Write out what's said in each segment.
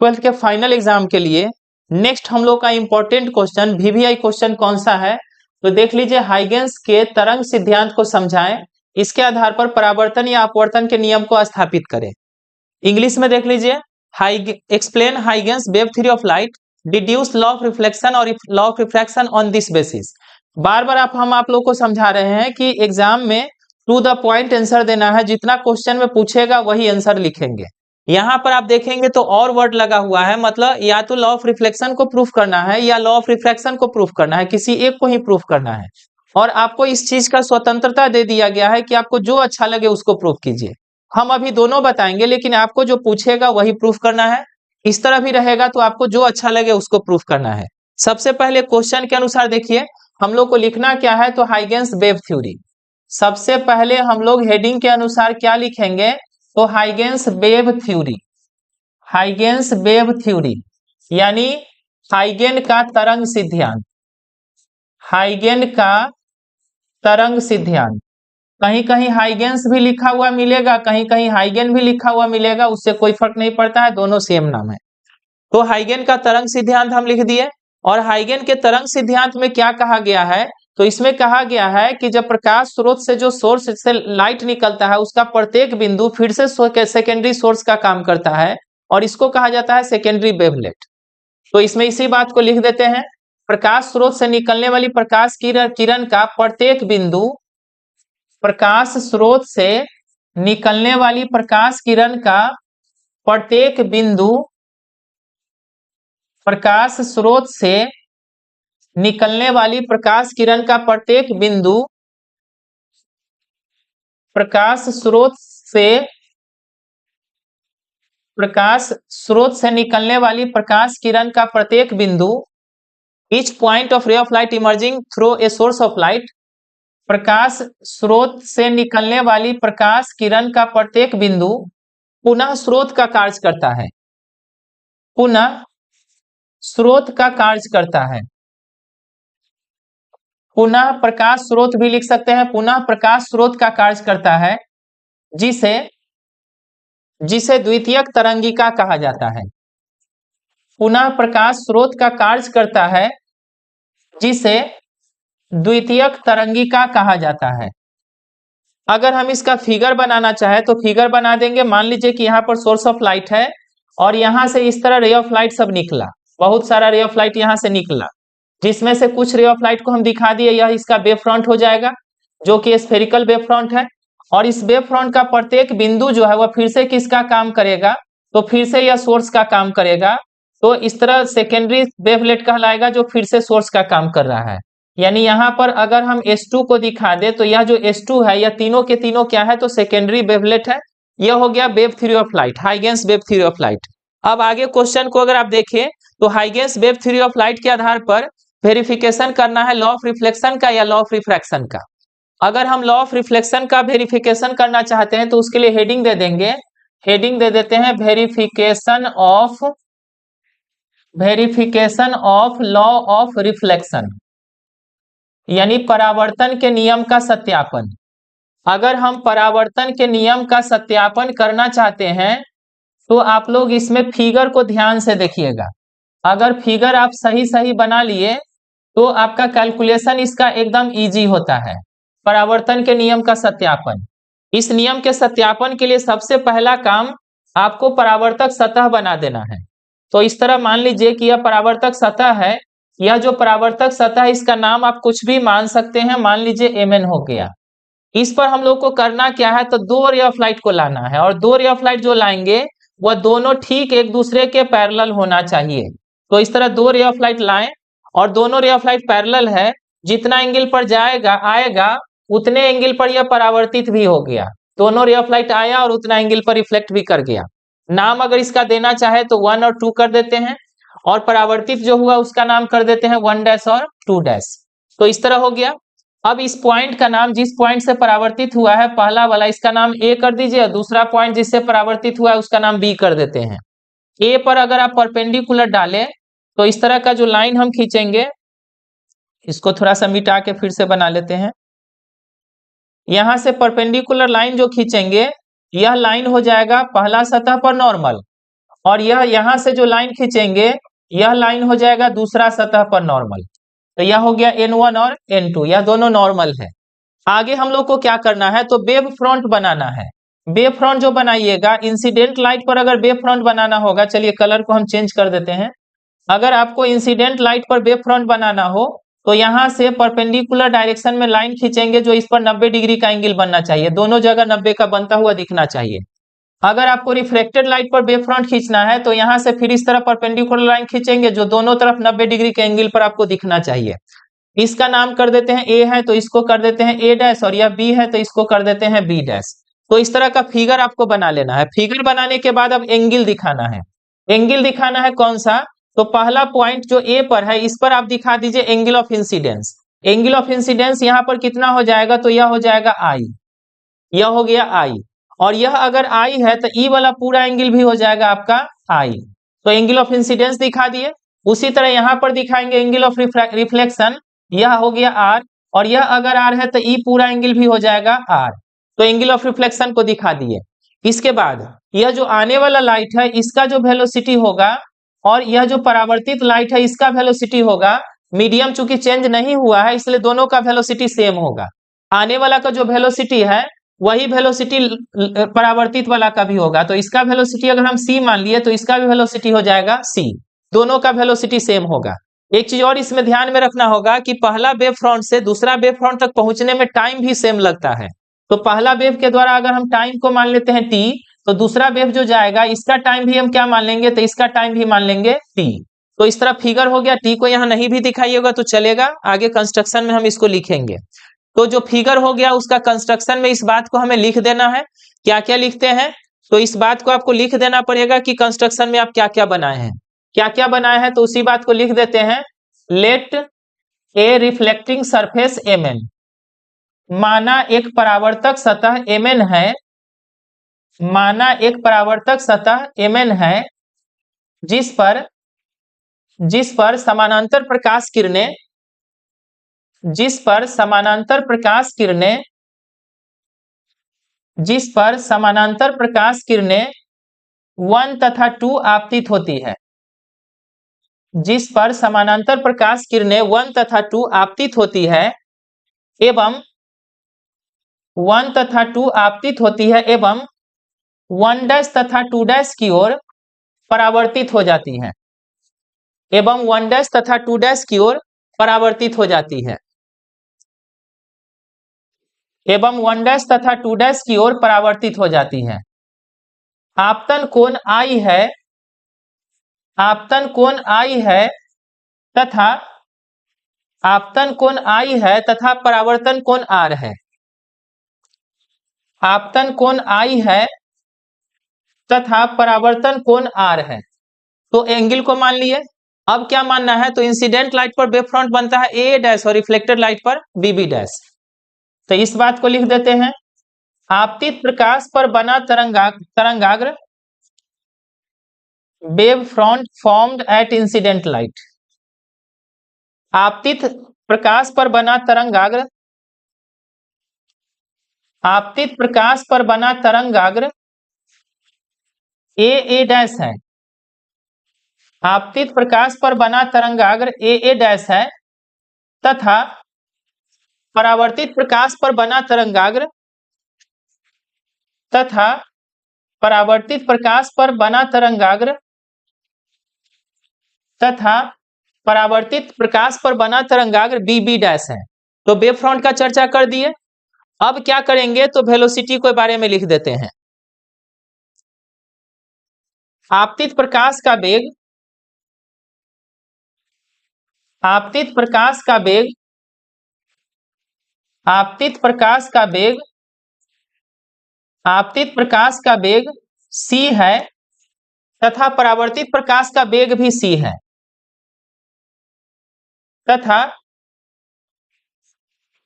Twelfth के final exam के लिए नेक्स्ट हम लोग का इंपॉर्टेंट क्वेश्चन वीवीआई क्वेश्चन कौन सा है, तो देख लीजिए। हाइगेंस के तरंग सिद्धांत को समझाएं, इसके आधार पर परावर्तन या अपवर्तन के नियम को स्थापित करें। इंग्लिश में देख लीजिए, explain Huygens wave theory of light, deduce law of reflection और law of refraction on this basis. बार बार हम आप लोग को समझा रहे हैं कि एग्जाम में टू द पॉइंट आंसर देना है, जितना क्वेश्चन में पूछेगा वही आंसर लिखेंगे। यहाँ पर आप देखेंगे तो और वर्ड लगा हुआ है, मतलब या तो लॉ ऑफ रिफ्लेक्शन को प्रूफ करना है या लॉ ऑफ रिफ्रैक्शन को प्रूफ करना है, किसी एक को ही प्रूफ करना है। और आपको इस चीज का स्वतंत्रता दे दिया गया है कि आपको जो अच्छा लगे उसको प्रूफ कीजिए। हम अभी दोनों बताएंगे, लेकिन आपको जो पूछेगा वही प्रूफ करना है। इस तरह भी रहेगा तो आपको जो अच्छा लगे उसको प्रूफ करना है। सबसे पहले क्वेश्चन के अनुसार देखिए हम लोग को लिखना क्या है, तो हाइगेंस वेव थ्योरी। सबसे पहले हम लोग हेडिंग के अनुसार क्या लिखेंगे, तो Huygens wave theory. Huygens wave theory यानी हाइगेन का तरंग सिद्धांत। हाइगेन का तरंग सिद्धांत। कहीं कहीं हाइगेंस भी लिखा हुआ मिलेगा, कहीं कहीं हाइगेन भी लिखा हुआ मिलेगा, उससे कोई फर्क नहीं पड़ता है, दोनों सेम नाम है। तो हाइगेन का तरंग सिद्धांत हम लिख दिए। और हाइगेन के तरंग सिद्धांत में क्या कहा गया है, तो इसमें कहा गया है कि जब प्रकाश स्रोत से जो सोर्स से लाइट निकलता है उसका प्रत्येक बिंदु फिर से सेकेंडरी सोर्स का काम करता है, और इसको कहा जाता है सेकेंडरी वेवलेट। तो इसमें इसी बात को लिख देते हैं, प्रकाश स्रोत से निकलने वाली प्रकाश किरण का प्रत्येक बिंदु, प्रकाश स्रोत से निकलने वाली प्रकाश किरण का प्रत्येक बिंदु, प्रकाश स्रोत से निकलने वाली प्रकाश किरण का प्रत्येक बिंदु, प्रकाश स्रोत से निकलने वाली प्रकाश किरण का प्रत्येक बिंदु, each point of ray of light emerging through a source of light. प्रकाश स्रोत से निकलने वाली प्रकाश किरण का प्रत्येक बिंदु पुनः स्रोत का कार्य करता है, पुनः स्रोत का कार्य करता है। पुनः प्रकाश स्रोत भी लिख सकते हैं, पुनः प्रकाश स्रोत का कार्य करता है, जिसे द्वितीयक तरंगिका कहा जाता है। पुनः प्रकाश स्रोत का कार्य करता है जिसे द्वितीयक तरंगिका कहा जाता है। अगर हम इसका फिगर बनाना चाहे तो फिगर बना देंगे। मान लीजिए कि यहाँ पर सोर्स ऑफ लाइट है और यहाँ से इस तरह रे ऑफ लाइट सब निकला, बहुत सारा रे ऑफ लाइट यहाँ से निकला, जिसमें से कुछ रे ऑफ लाइट को हम दिखा दिए, यह इसका वेव फ्रंट हो जाएगा जो कि स्फेरिकल वेव फ्रंट है। और इस वेव फ्रंट का प्रत्येक बिंदु जो है वह फिर से किसका काम करेगा, तो फिर से यह सोर्स का काम करेगा। तो इस तरह सेकेंडरी वेवलेट कहलाएगा जो फिर से सोर्स का काम कर रहा है। यानी यहाँ पर अगर हम S2 को दिखा दे तो यह जो S2 है यह तीनों के तीनों क्या है, तो सेकेंडरी वेवलेट है। यह हो गया wave theory of light, Huygens wave theory of light. अब आगे क्वेश्चन को अगर आप देखें तो Huygens wave theory of light के आधार पर वेरिफिकेशन करना है लॉ ऑफ रिफ्लेक्शन का या लॉ ऑफ रिफ्रैक्शन का। अगर हम लॉ ऑफ रिफ्लेक्शन का वेरिफिकेशन करना चाहते हैं तो उसके लिए हेडिंग दे देंगे, हेडिंग दे देते हैं verification of law of reflection, यानी परावर्तन के नियम का सत्यापन। अगर हम परावर्तन के नियम का सत्यापन करना चाहते हैं तो आप लोग इसमें फिगर को ध्यान से देखिएगा। अगर फिगर आप सही बना लिए तो आपका कैलकुलेशन इसका एकदम इजी होता है। परावर्तन के नियम का सत्यापन, इस नियम के सत्यापन के लिए सबसे पहला काम आपको परावर्तक सतह बना देना है। तो इस तरह मान लीजिए कि यह परावर्तक सतह है, यह जो परावर्तक सतह है इसका नाम आप कुछ भी मान सकते हैं, मान लीजिए Mn हो गया। इस पर हम लोग को करना क्या है, तो दो रे ऑफ लाइट को लाना है, और दो रे ऑफ लाइट जो लाएंगे वह दोनों ठीक एक दूसरे के पैरेलल होना चाहिए। तो इस तरह दो रे ऑफ लाइट लाएं और दोनों रे ऑफ लाइट पैरेलल है, जितना एंगल पर आएगा उतने एंगल पर यह परावर्तित भी हो गया। दोनों रे ऑफ लाइट आया और उतना एंगल पर रिफ्लेक्ट भी कर गया। नाम अगर इसका देना चाहे तो 1 और 2 कर देते हैं, और परावर्तित जो हुआ उसका नाम कर देते हैं 1 डैश और 2 डैश। तो इस तरह हो गया। अब इस पॉइंट का नाम, जिस पॉइंट से परावर्तित हुआ है पहला वाला, इसका नाम A कर दीजिए, और दूसरा पॉइंट जिससे परावर्तित हुआ है उसका नाम B कर देते हैं। A पर अगर आप परपेंडिकुलर डालें तो इस तरह का जो लाइन हम खींचेंगे, इसको थोड़ा सा मिटा के फिर से बना लेते हैं। यहां से परपेंडिकुलर लाइन जो खींचेंगे यह लाइन हो जाएगा पहला सतह पर नॉर्मल, और यह यहां से जो लाइन खींचेंगे यह लाइन हो जाएगा दूसरा सतह पर नॉर्मल। तो यह हो गया N1 और N2, यह दोनों नॉर्मल है। आगे हम लोग को क्या करना है, तो वेव फ्रंट बनाना है। वेव फ्रंट जो बनाइएगा, इंसिडेंट लाइट पर अगर वेव फ्रंट बनाना होगा, चलिए कलर को हम चेंज कर देते हैं। अगर आपको इंसिडेंट लाइट पर वेव फ्रंट बनाना हो तो यहां से परपेंडिकुलर डायरेक्शन में लाइन खींचेंगे जो इस पर 90 डिग्री का एंगल बनना चाहिए, दोनों जगह 90 का बनता हुआ दिखना चाहिए। अगर आपको रिफ्लेक्टेड लाइट पर वेव फ्रंट खींचना है तो यहां से फिर इस तरह परपेंडिकुलर लाइन खींचेंगे जो दोनों तरफ 90 डिग्री के एंगल पर आपको दिखना चाहिए। इसका नाम कर देते हैं ए है तो इसको कर देते हैं ए डैश, और यह बी है तो इसको कर देते हैं बी डैश। तो इस तरह का फिगर आपको बना लेना है। फिगर बनाने के बाद अब एंगल दिखाना है। एंगल दिखाना है कौन सा, तो पहला पॉइंट जो ए पर है इस पर आप दिखा दीजिए angle of incidence. Angle of incidence यहाँ पर कितना हो जाएगा, तो यह हो जाएगा आई, यह हो गया आई। और यह अगर आई है तो ई वाला पूरा एंगल भी हो जाएगा आपका आई। तो एंगल ऑफ इंसिडेंस दिखा दिए। उसी तरह यहाँ पर दिखाएंगे एंगल ऑफ रिफ्लेक्शन, यह हो गया आर, और यह अगर आर है तो ई पूरा एंगल भी हो जाएगा आर। तो एंगल ऑफ रिफ्लेक्शन को दिखा दिए। इसके बाद यह जो आने वाला लाइट है इसका जो वेलोसिटी होगा और यह जो परावर्तित लाइट है इसका वेलोसिटी होगा, मीडियम चूंकि चेंज नहीं हुआ है इसलिए दोनों का वेलोसिटी सेम होगा। आने वाला का जो वेलोसिटी है वही वेलोसिटी परावर्तित वाला का भी होगा। तो इसका वेलोसिटी अगर हम c मान लिए तो इसका भी वेलोसिटी हो जाएगा c, दोनों का वेलोसिटी सेम होगा। एक चीज और इसमें ध्यान में रखना होगा कि पहला वेव फ्रंट से दूसरा वेव फ्रंट तक पहुंचने में टाइम भी सेम लगता है। तो पहला वेव के द्वारा अगर हम टाइम को मान लेते हैं t, तो दूसरा वेव जो जाएगा इसका टाइम भी हम क्या मान लेंगे, तो इसका टाइम भी मान लेंगे t। तो इस तरह फिगर हो गया। t को यहाँ नहीं भी दिखाइएगा तो चलेगा, आगे कंस्ट्रक्शन में हम इसको लिखेंगे। तो जो फिगर हो गया उसका कंस्ट्रक्शन में इस बात को हमें लिख देना है। क्या क्या लिखते हैं, तो इस बात को आपको लिख देना पड़ेगा कि कंस्ट्रक्शन में आप क्या क्या बनाए हैं। क्या क्या बनाए हैं तो उसी बात को लिख देते हैं। लेट ए रिफ्लेक्टिंग सरफेस mn, माना एक परावर्तक सतह mn है, माना एक परावर्तक सतह mn है जिस पर समानांतर प्रकाश किरणें, जिस पर समानांतर प्रकाश किरणें, जिस पर समानांतर प्रकाश किरणें 1 तथा 2 आपतित होती है, जिस पर समानांतर प्रकाश किरणें 1 तथा 2 आपतित होती है एवं 1 तथा 2 आपतित होती है एवं 1' तथा 2' की ओर परावर्तित हो जाती है, एवं 1' तथा 2' की ओर परावर्तित हो जाती है, एवं 1' तथा 2' की ओर परावर्तित हो जाती है। आपतन कोण I है, आपतन कोण I है तथा आपतन कोण I है तथा परावर्तन कोण R है। आपतन कोण I है तथा परावर्तन कोण R है। तो एंगल को मान लिए। अब क्या मानना है, तो इंसिडेंट लाइट पर वेव फ्रंट बनता है ए डैश और रिफ्लेक्टेड लाइट पर बीबी डैश। तो इस बात को लिख देते हैं। आपतित प्रकाश पर बना तरंगाग्र wave front formed at incident light. आपतित प्रकाश पर बना तरंगाग्र, आपतित प्रकाश पर बना तरंगाग्र ए डैश है। आपतित प्रकाश पर बना तरंगाग्र ए डैश है तथा परावर्तित प्रकाश पर बना तरंगाग्र, तथा परावर्तित प्रकाश पर बना तरंगाग्र, तथा परावर्तित प्रकाश पर बना तरंगाग्र बीबी डैश है। तो वेव फ्रंट का चर्चा कर दिए। अब क्या करेंगे, तो वेलोसिटी के बारे में लिख देते हैं। आपतित प्रकाश का वेग, आपतित प्रकाश का वेग, आपतित प्रकाश का वेग, आपतित प्रकाश का वेग c है तथा परावर्तित प्रकाश का वेग भी c है, तथा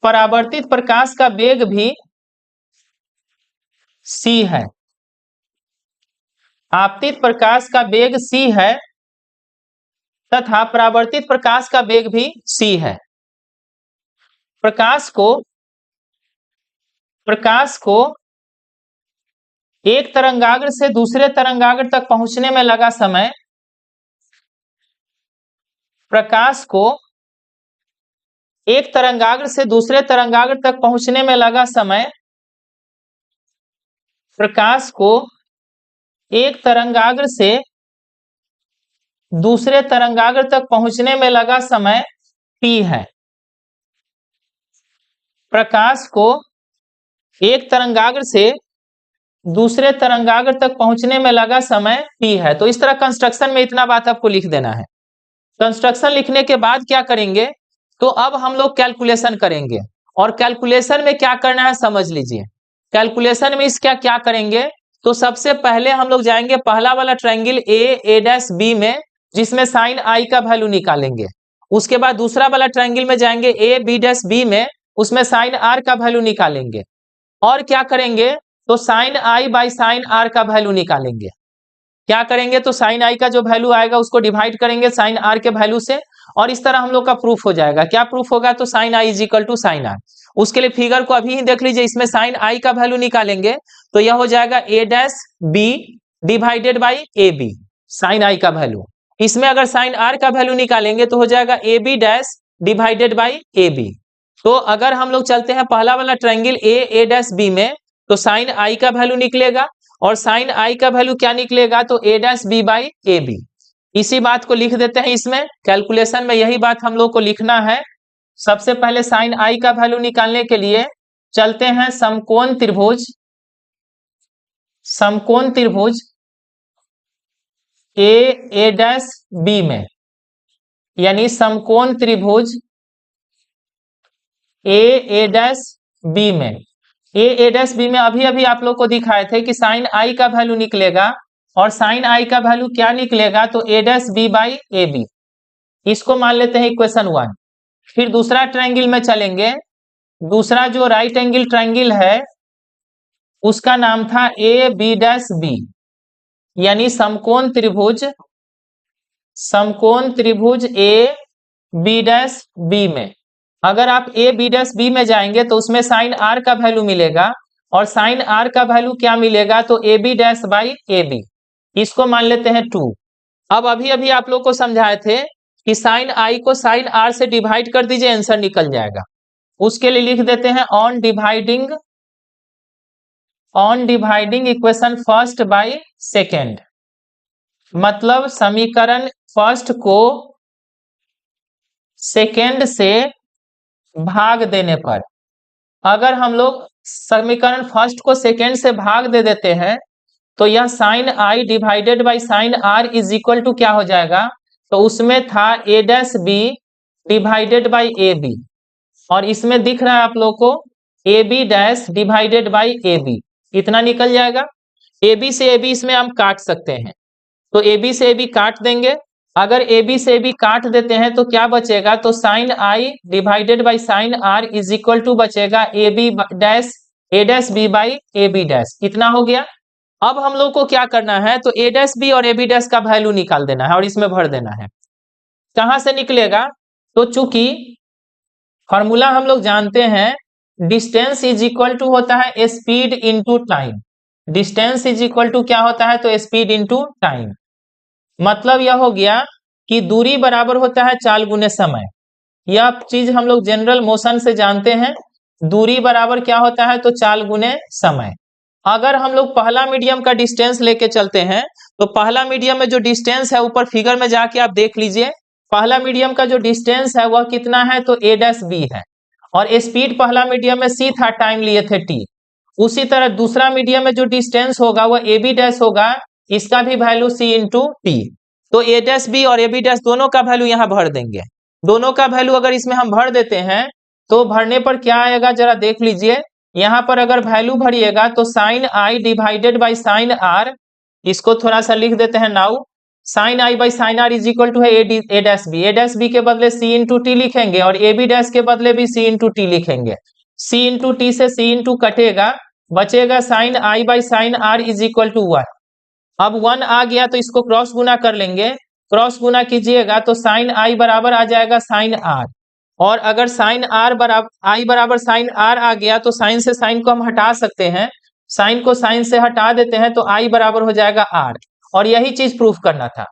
परावर्तित प्रकाश का वेग भी c है। आपतित प्रकाश का वेग c है तथा परावर्तित प्रकाश का वेग भी c है। प्रकाश को एक तरंगाग्र से दूसरे तरंगाग्र तक पहुंचने में लगा समय प्रकाश को एक तरंगाग्र से दूसरे तरंगाग्र तक पहुंचने में लगा समय प्रकाश को एक तरंगाग्र से दूसरे तरंगाग्र तक पहुंचने में लगा समय t है। प्रकाश को एक तरंगाग्र से दूसरे तरंगाग्र तक पहुंचने में लगा समय t है। तो इस तरह कंस्ट्रक्शन में इतना बात आपको लिख देना है। कंस्ट्रक्शन लिखने के बाद क्या करेंगे, तो अब हम लोग कैलकुलेशन करेंगे, और कैलकुलेशन में क्या करना है समझ लीजिए। कैलकुलेशन में इसका क्या करेंगे, तो सबसे पहले हम लोग जाएंगे पहला वाला ट्रायंगल ए डैश बी में, जिसमें साइन आई का वैल्यू निकालेंगे। उसके बाद दूसरा वाला ट्रायंगल में जाएंगे ए बी डैश बी में, उसमें साइन आर का वैल्यू निकालेंगे। और क्या करेंगे, तो sine I by sine r का वैल्यू निकालेंगे। क्या करेंगे, तो साइन आई का जो वैल्यू आएगा उसको डिवाइड करेंगे साइन आर के वैल्यू से, और इस तरह हम लोग का प्रूफ हो जाएगा। क्या प्रूफ होगा, तो sine i is equal to sine r. उसके लिए फिगर को अभी ही देख लीजिए, इसमें साइन आई का वैल्यू निकालेंगे तो यह हो जाएगा A dash B divided by A B, sine I का वैल्यू। इसमें अगर साइन आर का वैल्यू निकालेंगे तो हो जाएगा A B dash divided by A B. तो अगर हम लोग चलते हैं पहला वाला ट्रायंगल ए डैश बी में, तो साइन आई का वैल्यू निकलेगा, और साइन आई का वैल्यू क्या निकलेगा, तो A dash B by A B. इसी बात को लिख देते हैं इसमें। कैलकुलेशन में यही बात हम लोग को लिखना है। सबसे पहले साइन आई का वैल्यू निकालने के लिए चलते हैं समकोण त्रिभुज ए डैश बी में, यानी समकोण त्रिभुज ए डैश बी में। ए डैश बी में अभी अभी आप लोग को दिखाए थे कि साइन आई का वैल्यू निकलेगा, और साइन आई का वैल्यू क्या निकलेगा, तो A dash B by A B. इसको मान लेते हैं इक्वेशन 1। फिर दूसरा ट्रायंगल में चलेंगे। दूसरा जो राइट एंगल ट्रायंगल है उसका नाम था ए बी डैश बी, यानी समकोण त्रिभुज ए बी डैश बी में। अगर आप ए बी डैश बी में जाएंगे तो उसमें साइन आर का वैल्यू मिलेगा, और साइन आर का वैल्यू क्या मिलेगा, तो A B dash by A B. इसको मान लेते हैं 2। अब अभी अभी आप लोग को समझाए थे कि साइन आई को साइन आर से डिवाइड कर दीजिए, आंसर निकल जाएगा। उसके लिए लिख देते हैं on dividing equation first by second, मतलब समीकरण फर्स्ट को सेकेंड से भाग देने पर। अगर हम लोग समीकरण फर्स्ट को सेकेंड से भाग दे देते हैं तो यह sine I divided by sine are is equal to क्या हो जाएगा, तो उसमें था A dash B divided by A B, और इसमें दिख रहा है आप लोग को A B dash divided by A B. इतना निकल जाएगा। ए बी से ए बी इसमें हम काट सकते हैं, तो ए बी से ए बी काट देंगे। अगर ए बी से ए बी काट देते हैं तो क्या बचेगा, तो sine I divided by sine are is equal to बचेगा A dash B by A B dash. इतना हो गया। अब हम लोग को क्या करना है, तो ए डैश बी और ए बी डैश का वैल्यू निकाल देना है और इसमें भर देना है। कहां से निकलेगा, तो चूंकि फॉर्मूला हम लोग जानते हैं, डिस्टेंस इज इक्वल टू होता है speed into time. Distance is equal to क्या होता है, तो स्पीड इनटू टाइम। मतलब यह हो गया कि दूरी बराबर होता है चाल गुने समय। यह चीज हम लोग जनरल मोशन से जानते हैं। दूरी बराबर क्या होता है, तो चाल गुने समय। अगर हम लोग पहला मीडियम का डिस्टेंस लेके चलते हैं तो पहला मीडियम में जो डिस्टेंस है, ऊपर फिगर में जाके आप देख लीजिए, पहला मीडियम का जो डिस्टेंस है वह कितना है, तो ए डैश बी है, और स्पीड पहला मीडियम में सी था, टाइम लिए थे टी। उसी तरह दूसरा मीडियम में जो डिस्टेंस होगा वह ए बी डैश होगा, इसका भी वैल्यू सी इंटू टी। तो ए डैश बी और ए बी डैश दोनों का वैल्यू यहाँ भर देंगे। दोनों का वैल्यू अगर इसमें हम भर देते हैं तो भरने पर क्या आएगा, जरा देख लीजिए। यहाँ पर अगर वैल्यू भरिएगा तो sine I divided by sine r, इसको थोड़ा सा लिख देते हैं now. Sine I by sine are is equal to है A dash B. A dash B के बदले सी इंटू टी लिखेंगे, और ए बी डैश के बदले भी सी इंटू टी लिखेंगे। सी इंटू टी से सी इंटू कटेगा, बचेगा sine I by sine are is equal to 1। अब 1 आ गया तो इसको क्रॉस गुना कर लेंगे। क्रॉस गुना कीजिएगा तो साइन आई बराबर आ जाएगा साइन आर, और अगर साइन आर बराबर आई बराबर साइन आर आ गया तो साइन से साइन को हम हटा सकते हैं। साइन को साइन से हटा देते हैं तो आई बराबर हो जाएगा आर, और यही चीज प्रूफ करना था।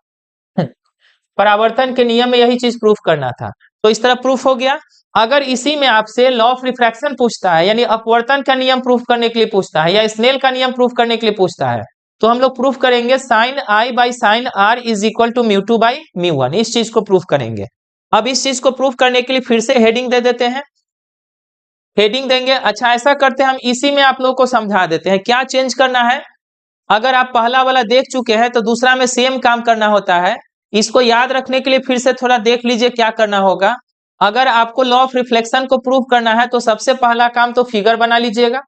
परावर्तन के नियम में यही चीज प्रूफ करना था, तो इस तरह प्रूफ हो गया। अगर इसी में आपसे लॉ ऑफ रिफ्रैक्शन पूछता है, यानी अपवर्तन का नियम प्रूफ करने के लिए पूछता है, या स्नेल का नियम प्रूफ करने के लिए पूछता है, तो हम लोग प्रूफ करेंगे sine I by sine are is equal to mu two by mu one, इस चीज को प्रूफ करेंगे। अब इस चीज को प्रूफ करने के लिए फिर से हेडिंग दे देते हैं, हेडिंग देंगे। अच्छा ऐसा करते हैं, हम इसी में आप लोगों को समझा देते हैं क्या चेंज करना है। अगर आप पहला वाला देख चुके हैं तो दूसरा में सेम काम करना होता है। इसको याद रखने के लिए फिर से थोड़ा देख लीजिए क्या करना होगा। अगर आपको लॉ ऑफ रिफ्लेक्शन को प्रूव करना है तो सबसे पहला काम तो फिगर बना लीजिएगा।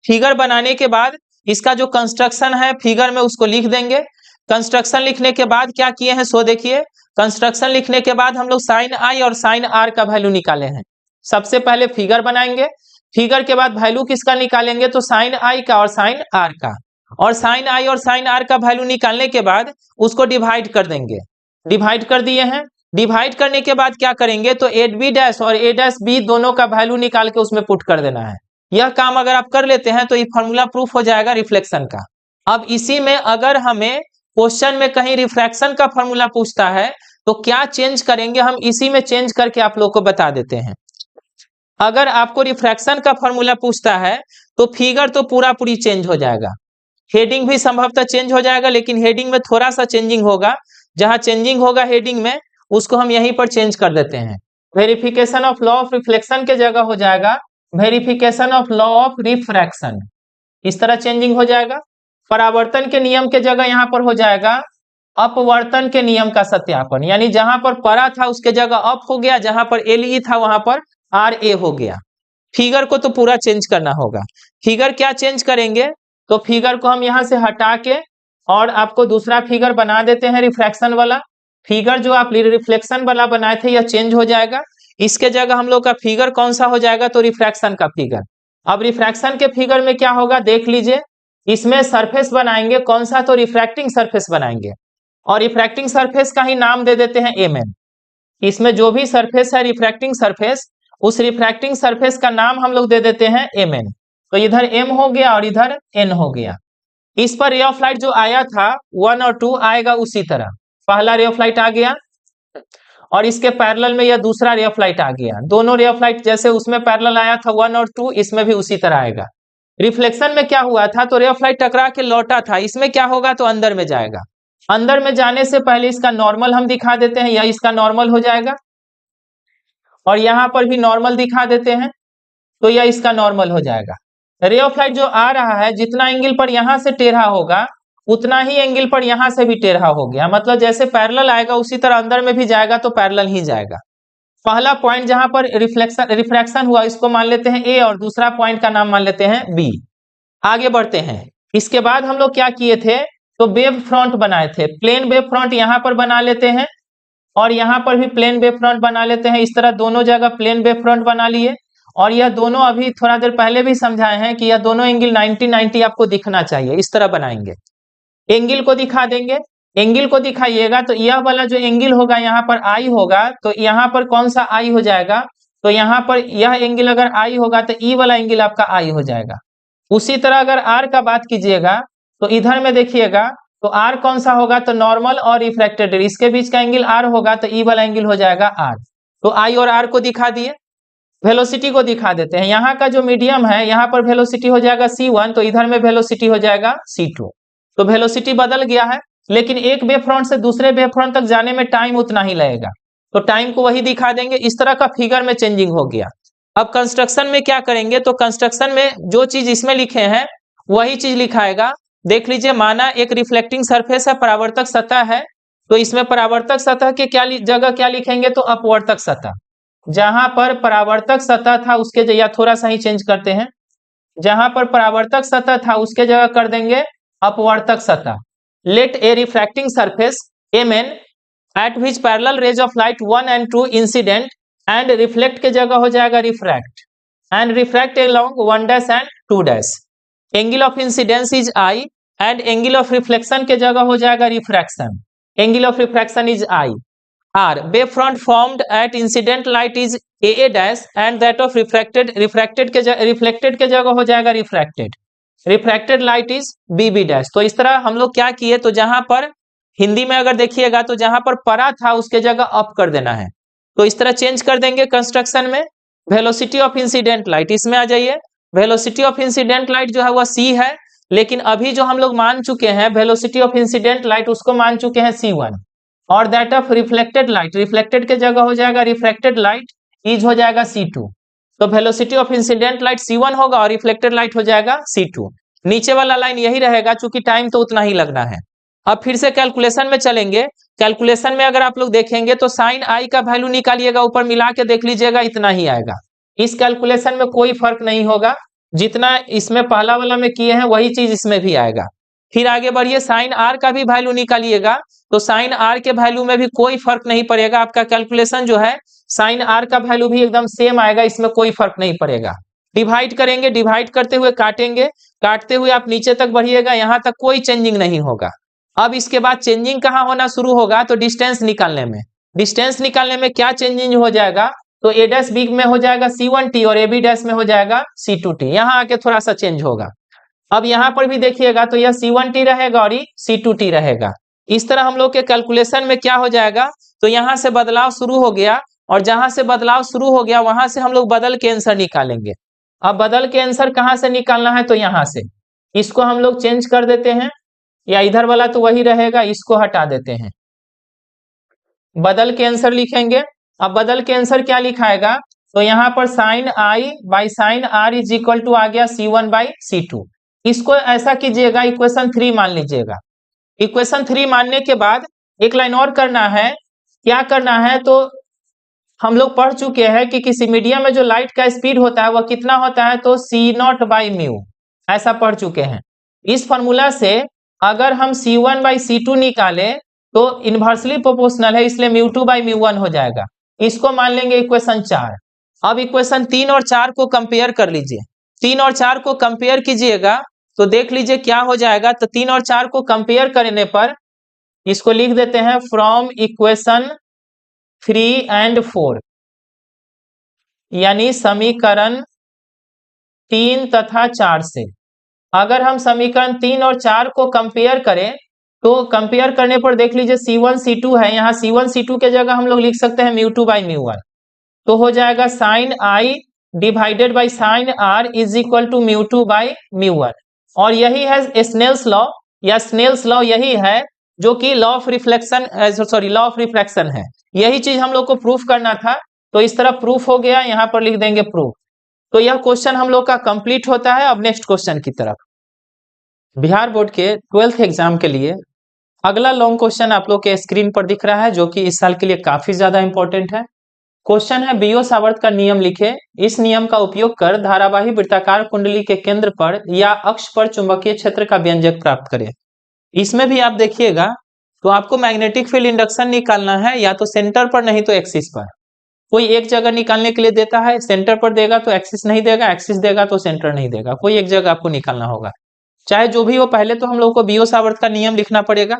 फिगर बनाने के बाद इसका जो कंस्ट्रक्शन है फिगर में उसको लिख देंगे। कंस्ट्रक्शन लिखने के बाद क्या किए हैं सो देखिए। कंस्ट्रक्शन लिखने के बाद हम लोग साइन आई और साइन आर का वैल्यू निकाले हैं। सबसे पहले फिगर बनाएंगे, फिगर के बाद वैल्यू किसका निकालेंगे तो साइन आई का और साइन आर का, और साइन आई और साइन आर का वैल्यू निकालने के बाद उसको डिवाइड कर देंगे। डिवाइड कर दिए हैं, डिवाइड करने के बाद क्या करेंगे तो ए बी डैश और ए डैश बी दोनों का वैल्यू निकाल के उसमें पुट कर देना है। यह काम अगर आप कर लेते हैं तो ये फॉर्मूला प्रूफ हो जाएगा रिफ्लेक्शन का। अब इसी में अगर हमें क्वेश्चन में कहीं रिफ्रैक्शन का फॉर्मूला पूछता है तो क्या चेंज करेंगे, हम इसी में चेंज करके आप लोग को बता देते हैं। अगर आपको रिफ्रैक्शन का फॉर्मूला पूछता है तो फिगर तो पूरा पूरी चेंज हो जाएगा, हेडिंग भी संभवतः चेंज हो जाएगा, लेकिन हेडिंग में थोड़ा सा चेंजिंग होगा। जहां चेंजिंग होगा हेडिंग में उसको हम यहीं पर चेंज कर देते हैं। Verification of law of reflection के जगह हो जाएगा verification of law of refraction, इस तरह चेंजिंग हो जाएगा। परावर्तन के नियम के जगह यहाँ पर हो जाएगा अपवर्तन के नियम का सत्यापन, यानी जहां पर परा था उसके जगह अप हो गया, जहां पर एल ई था वहां पर आर ए हो गया। फिगर को तो पूरा चेंज करना होगा। फिगर क्या चेंज करेंगे तो फिगर को हम यहां से हटा के और आपको दूसरा फिगर बना देते हैं रिफ्रैक्शन वाला। फिगर जो आप रिफ्लेक्शन वाला बनाए थे यह चेंज हो जाएगा। इसके जगह हम लोग का फिगर कौन सा हो जाएगा तो रिफ्रैक्शन का फिगर। अब रिफ्रैक्शन के फिगर में क्या होगा देख लीजिए। इसमें सरफेस बनाएंगे कौन सा तो रिफ्रैक्टिंग सरफेस बनाएंगे, और रिफ्रैक्टिंग सरफेस का ही नाम दे देते हैं एम एन। इसमें जो भी सरफेस है रिफ्रैक्टिंग सरफेस, उस रिफ्रैक्टिंग सरफेस का नाम हम लोग दे देते हैं एम एन। तो इधर एम हो गया और इधर एन हो गया। इस पर रे ऑफ लाइट जो आया था 1 और 2 आएगा उसी तरह। पहला रे ऑफ लाइट आ गया और इसके पैरेलल में यह दूसरा रे ऑफ लाइट आ गया। दोनों रे ऑफ लाइट जैसे उसमें पैरेलल आया था 1 और 2, इसमें भी उसी तरह आएगा। रिफ्लेक्शन में क्या हुआ था तो रे ऑफ लाइट टकरा के लौटा था, इसमें क्या होगा तो अंदर में जाएगा। अंदर में जाने से पहले इसका नॉर्मल हम दिखा देते हैं, या इसका नॉर्मल हो जाएगा, और यहां पर भी नॉर्मल दिखा देते हैं तो यह इसका नॉर्मल हो जाएगा। रे ऑफ लाइट जो आ रहा है जितना एंगल पर यहां से टेढ़ा होगा उतना ही एंगल पर यहां से भी टेढ़ा हो गया, मतलब जैसे पैरेलल आएगा उसी तरह अंदर में भी जाएगा तो पैरेलल ही जाएगा। पहला पॉइंट जहां पर रिफ्रैक्शन हुआ इसको मान लेते हैं ए, और दूसरा पॉइंट का नाम मान लेते हैं बी। आगे बढ़ते हैं। इसके बाद हम लोग क्या किए थे तो वेव फ्रंट बनाए थे। प्लेन वेव फ्रंट यहां पर बना लेते हैं और यहां पर भी प्लेन वेव फ्रंट बना लेते हैं। इस तरह दोनों जगह प्लेन वेव फ्रंट बना लिए, और यह दोनों अभी थोड़ा देर पहले भी समझाए हैं कि यह दोनों एंगल 90-90 आपको दिखना चाहिए। इस तरह बनाएंगे, एंगल को दिखा देंगे। एंगल को दिखाइएगा तो यह वाला जो एंगल होगा यहाँ पर आई होगा, तो यहाँ पर कौन सा आई हो जाएगा तो यहाँ पर यह एंगल अगर आई होगा तो ई वाला एंगल आपका आई हो जाएगा। उसी तरह अगर आर का बात कीजिएगा तो इधर में देखिएगा तो आर कौन सा होगा तो नॉर्मल और रिफ्रैक्टेड, इसके बीच का एंगल आर होगा तो ई वाला एंगल हो जाएगा आर। तो आई और आर को दिखा दिए। वेलोसिटी को दिखा देते हैं। यहाँ का जो मीडियम है यहाँ पर वेलोसिटी हो जाएगा c1, तो इधर में वेलोसिटी हो जाएगा c2। तो वेलोसिटी बदल गया है, लेकिन एक वेव फ्रंट से दूसरे वेव फ्रंट तक जाने में टाइम उतना ही लगेगा, तो टाइम को वही दिखा देंगे। इस तरह का फिगर में चेंजिंग हो गया। अब कंस्ट्रक्शन में क्या करेंगे तो कंस्ट्रक्शन में जो चीज इसमें लिखे हैं वही चीज लिखाएगा। देख लीजिए, माना एक रिफ्लेक्टिंग सरफेस है, परावर्तक सतह है, तो इसमें परावर्तक सतह के जगह क्या लिखेंगे तो अपवर्तक सतह। जहां पर परावर्तक सतह था उसके जगह थोड़ा सा ही चेंज करते हैं, जहां पर परावर्तक सतह था उसके जगह कर देंगे अपवर्तक सतह। Let a refracting surface Mn at which parallel rays of light 1 and 2 incident and reflect के जगह हो जाएगा refract, and refract along 1 dash and 2 dash. Angle of incidence is i and angle of reflection के जगह हो जाएगा refraction. Angle of refraction is i. R wave front formed at incident light is AA dash and that of reflected के जगह हो जाएगा refracted। Refracted light is B B dash. तो इस तरह हम लोग क्या किए, तो जहां पर हिंदी में अगर देखिएगा तो जहां पर परा था उसके जगह अप कर देना है, तो इस तरह चेंज कर देंगे कंस्ट्रक्शन में। वेलोसिटी ऑफ इंसिडेंट लाइट, इसमें आ जाइए। वेलोसिटी ऑफ इंसिडेंट लाइट जो है वह c है, लेकिन अभी जो हम लोग मान चुके हैं वेलोसिटी ऑफ इंसिडेंट लाइट उसको मान चुके हैं c1, और that of reflected light, reflected के जगह हो जाएगा रिफ्रैक्टेड लाइट इज हो जाएगा c2। तो velocity of incident light c1 होगा और रिफ्लेक्टेड लाइट हो जाएगा c2। नीचे वाला लाइन यही रहेगा, चूंकि टाइम तो उतना ही लगना है। अब फिर से कैलकुलेशन में चलेंगे। कैलकुलेशन में अगर आप लोग देखेंगे तो साइन आई का वैल्यू निकालिएगा, ऊपर मिला के देख लीजिएगा इतना ही आएगा। इस कैलकुलेशन में कोई फर्क नहीं होगा, जितना इसमें पहला वाला में किए हैं वही चीज इसमें भी आएगा। फिर आगे बढ़िए, साइन आर का भी वैल्यू निकालिएगा, तो साइन आर के वैल्यू में भी कोई फर्क नहीं पड़ेगा। आपका कैलकुलेशन जो है साइन आर का वैल्यू भी एकदम सेम आएगा, इसमें कोई फर्क नहीं पड़ेगा। डिवाइड करेंगे, डिवाइड करते हुए काटेंगे, काटते हुए आप नीचे तक बढ़िएगा, यहां तक कोई चेंजिंग नहीं होगा। अब इसके बाद चेंजिंग कहां होना शुरू होगा, तो डिस्टेंस निकालने में। डिस्टेंस निकालने में क्या चेंजिंग हो जाएगा, तो ए डैश बी में हो जाएगा c1t और ए बी डैश में हो जाएगा c2t। यहां आके थोड़ा सा चेंज होगा। अब यहां पर भी देखिएगा तो यह c1t रहेगा और ये c2t रहेगा। इस तरह हम लोग के कैलकुलेशन में क्या हो जाएगा, तो यहां से बदलाव शुरू हो गया, और जहां से बदलाव शुरू हो गया वहां से हम लोग बदल के आंसर निकालेंगे। अब बदल के आंसर कहां से निकालना है, तो यहां से। इसको हम लोग चेंज कर देते हैं, या इधर वाला तो वही रहेगा, इसको हटा देते हैं, बदल के आंसर लिखेंगे। अब बदल के आंसर क्या लिखाएगा, तो यहां पर sine I by sine are is equal to आ गया c1 बाई c2। इसको ऐसा कीजिएगा, इक्वेशन 3 मान लीजिएगा। इक्वेशन 3 मानने के बाद एक लाइन और करना है। क्या करना है, तो हम लोग पढ़ चुके हैं कि किसी मीडियम में जो लाइट का स्पीड होता है वह कितना होता है, तो c0 बाई म्यू, ऐसा पढ़ चुके हैं। इस फॉर्मूला से अगर हम c1 बाई c2 निकाले तो इनवर्सली प्रोपोर्शनल है, इसलिए म्यू2 बाई म्यू1 हो जाएगा। इसको मान लेंगे इक्वेशन 4। अब इक्वेशन 3 और 4 को कंपेयर कर लीजिए। 3 और 4 को कंपेयर कीजिएगा तो देख लीजिए क्या हो जाएगा। तो 3 और 4 को कंपेयर करने पर इसको लिख देते हैं फ्रॉम इक्वेशन 3 एंड 4, यानी समीकरण 3 तथा 4 से। अगर हम समीकरण 3 और 4 को कंपेयर करें तो कंपेयर करने पर देख लीजिए c1 c2 है, यहाँ c1 c2 के जगह हम लोग लिख सकते हैं म्यू2 बाई म्यू1। तो हो जाएगा sine I divided by sine are is equal to mu by mu. और यही है स्नेल्स लॉ, या स्नेल्स लॉ यही है जो कि law of reflection, sorry law of refraction है। यही चीज हम लोग को प्रूफ करना था, तो इस तरह प्रूफ हो गया, यहाँ पर लिख देंगे प्रूफ। तो यह क्वेश्चन हम लोग का कंप्लीट होता है। अब नेक्स्ट क्वेश्चन की तरफ। बिहार बोर्ड के 12th एग्जाम के लिए अगला लॉन्ग क्वेश्चन आप लोग के स्क्रीन पर दिख रहा है, जो कि इस साल के लिए काफी ज्यादा इंपॉर्टेंट है। क्वेश्चन है, बियो सावर्त का नियम लिखे। इस नियम का उपयोग कर धारावाही वृत्ताकार कुंडली के केंद्र पर या अक्ष पर चुंबकीय क्षेत्र का व्यंजक प्राप्त करें। इसमें भी आप देखिएगा तो आपको मैग्नेटिक फील्ड इंडक्शन निकालना है, या तो सेंटर पर नहीं तो एक्सिस पर। कोई एक जगह निकालने के लिए देता है, सेंटर पर देगा तो एक्सिस नहीं देगा, एक्सिस देगा तो सेंटर नहीं देगा, कोई एक जगह आपको निकालना होगा। चाहे जो भी हो, पहले तो हम लोग को बियो सावर्त का नियम लिखना पड़ेगा।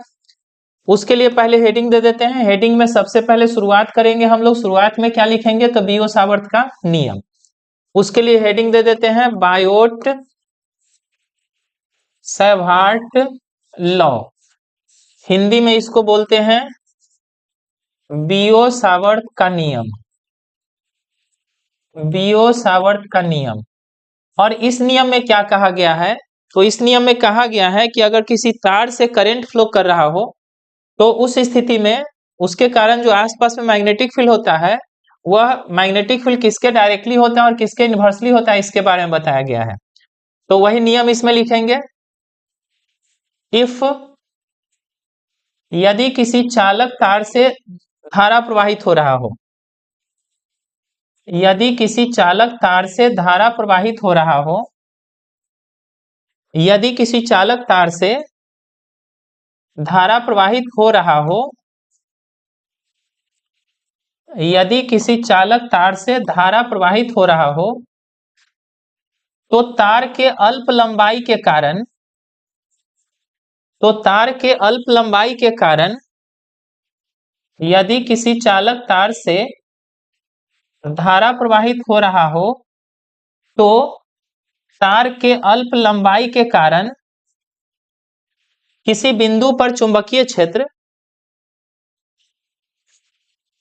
उसके लिए पहले हेडिंग दे देते हैं। हेडिंग में सबसे पहले शुरुआत करेंगे हम लोग। शुरुआत में क्या लिखेंगे, तो बियो सावर्त का नियम। उसके लिए हेडिंग दे देते हैं बायोट सावर्त लॉ। हिंदी में इसको बोलते हैं बियो सावर्त का नियम। बियो सावर्त का नियम। और इस नियम में क्या कहा गया है, तो इस नियम में कहा गया है कि अगर किसी तार से करंट फ्लो कर रहा हो तो उस स्थिति में उसके कारण जो आसपास में मैग्नेटिक फील्ड होता है, वह मैग्नेटिक फील्ड किसके डायरेक्टली होता है और किसके इनवर्सली होता है, इसके बारे में बताया गया है। तो वही नियम इसमें लिखेंगे। इफ, यदि किसी चालक तार से धारा प्रवाहित हो रहा हो, यदि किसी चालक तार से धारा प्रवाहित हो रहा हो, यदि किसी चालक तार से धारा प्रवाहित हो रहा हो, यदि किसी चालक तार से धारा प्रवाहित हो रहा हो, तो तार के अल्प लंबाई के कारण, तो तार के अल्प लंबाई के कारण यदि किसी चालक तार से धारा प्रवाहित हो रहा हो तो तार के अल्प लंबाई के कारण किसी बिंदु पर चुंबकीय क्षेत्र,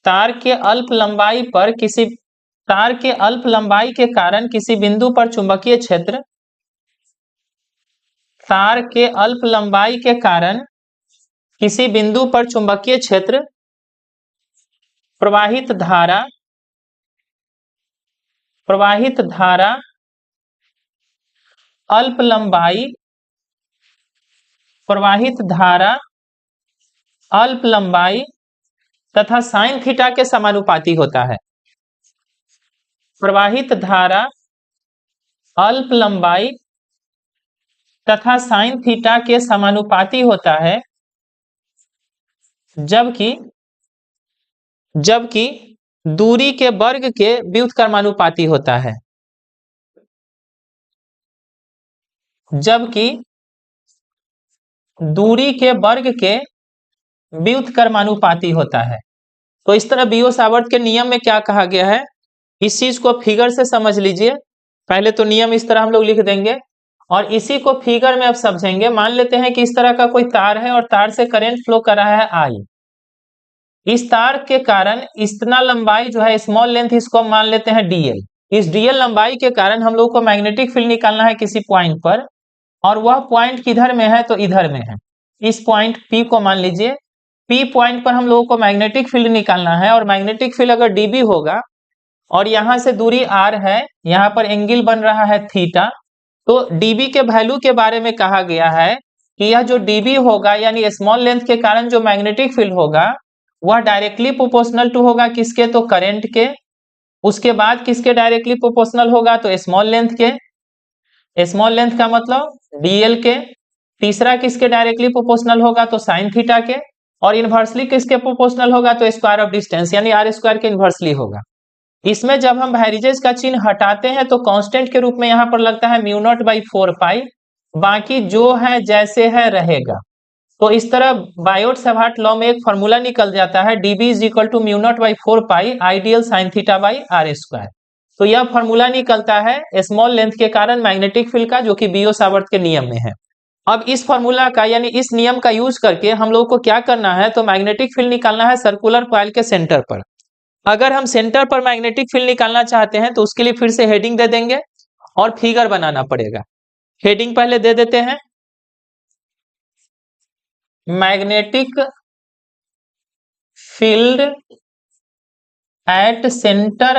तार के अल्प लंबाई के कारण किसी बिंदु पर चुंबकीय क्षेत्र, तार के अल्प लंबाई के कारण किसी बिंदु पर चुंबकीय क्षेत्र, प्रवाहित धारा अल्प लंबाई तथा साइन थीटा के समानुपाती होता है। प्रवाहित धारा अल्प लंबाई तथा साइन थीटा के समानुपाती होता है, जबकि दूरी के वर्ग के व्युत्क्रमानुपाती होता है। जबकि दूरी के वर्ग के व्युत्क्रमानुपाती होता है। तो इस तरह बियो-सावर्त के नियम में क्या कहा गया है, इस चीज को फिगर से समझ लीजिए। पहले तो नियम इस तरह हम लोग लिख देंगे और इसी को फिगर में अब समझेंगे। मान लेते हैं कि इस तरह का कोई तार है और तार से करंट फ्लो कर रहा है आई। इस तार के कारण इतना लंबाई जो है स्मॉल लेंथ, इसको मान लेते हैं डीएल। इस डीएल लंबाई के कारण हम लोग को मैग्नेटिक फील्ड निकालना है किसी पॉइंट पर, और वह पॉइंट किधर में है, तो इधर में है। इस पॉइंट पी को मान लीजिए। पी पॉइंट पर हम लोगों को मैग्नेटिक फील्ड निकालना है, और मैग्नेटिक फील्ड अगर डीबी होगा और यहां से दूरी आर है, यहां पर एंगल बन रहा है थीटा, तो डीबी के वैल्यू के बारे में कहा गया है कि यह जो डीबी होगा यानी स्मॉल लेंथ के कारण जो मैग्नेटिक फील्ड होगा वह डायरेक्टली प्रोपोर्शनल टू होगा किसके, तो करंट के। उसके बाद किसके डायरेक्टली प्रोपोर्शनल होगा, तो स्मॉल लेंथ के। स्मॉल लेंथ का मतलब डीएल के। तीसरा किसके डायरेक्टली प्रोपोर्शनल होगा, तो साइन थीटा के। और इनवर्सली किसके प्रोपोर्शनल होगा, तो स्क्वायर ऑफ डिस्टेंस यानी आर स्क्वायर के इनवर्सली होगा। इसमें जब हम वैरिजेस का चिन्ह हटाते हैं तो कांस्टेंट के रूप में यहां पर लगता है म्यू नॉट बाई 4 पाई, बाकी जो है जैसे है रहेगा। तो इस तरह बायोट-सावर्त लॉ में एक फॉर्मूला निकल जाता है, dB is equal to mu not by 4 pi I dl sine theta by are square. तो यह फॉर्मूला निकलता है स्मॉल लेंथ के कारण मैग्नेटिक फील्ड का, जो कि बियो-सावर्त के नियम में है। अब इस फॉर्मूला का यानी इस नियम का यूज करके हम लोगों को क्या करना है, तो मैग्नेटिक फील्ड निकालना है सर्कुलर कॉइल के सेंटर पर। अगर हम सेंटर पर मैग्नेटिक फील्ड निकालना चाहते हैं तो उसके लिए फिर से हेडिंग दे देंगे और फिगर बनाना पड़ेगा। हेडिंग पहले दे देते हैं, magnetic field at centre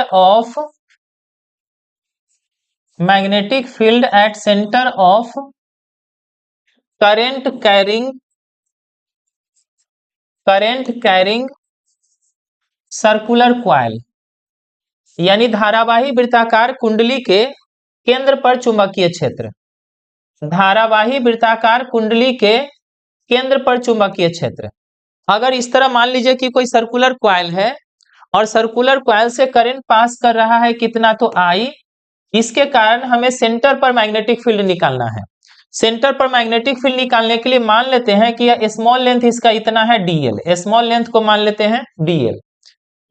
of current carrying circular coil, यानी धारावाही वृत्ताकार कुंडली के केंद्र पर चुंबकीय क्षेत्र। धारावाही वृत्ताकार कुंडली के केंद्र पर चुंबकीय क्षेत्र। अगर इस तरह मान लीजिए कि कोई सर्कुलर कॉइल है और सर्कुलर कॉइल से करंट पास कर रहा है कितना, तो आई। इसके कारण हमें सेंटर पर मैग्नेटिक फील्ड निकालना है। सेंटर पर मैग्नेटिक फील्ड निकालने के लिए मान लेते हैं कि यह स्मॉल लेंथ इसका इतना है डीएल। स्मॉल लेंथ को मान लेते हैं डीएल।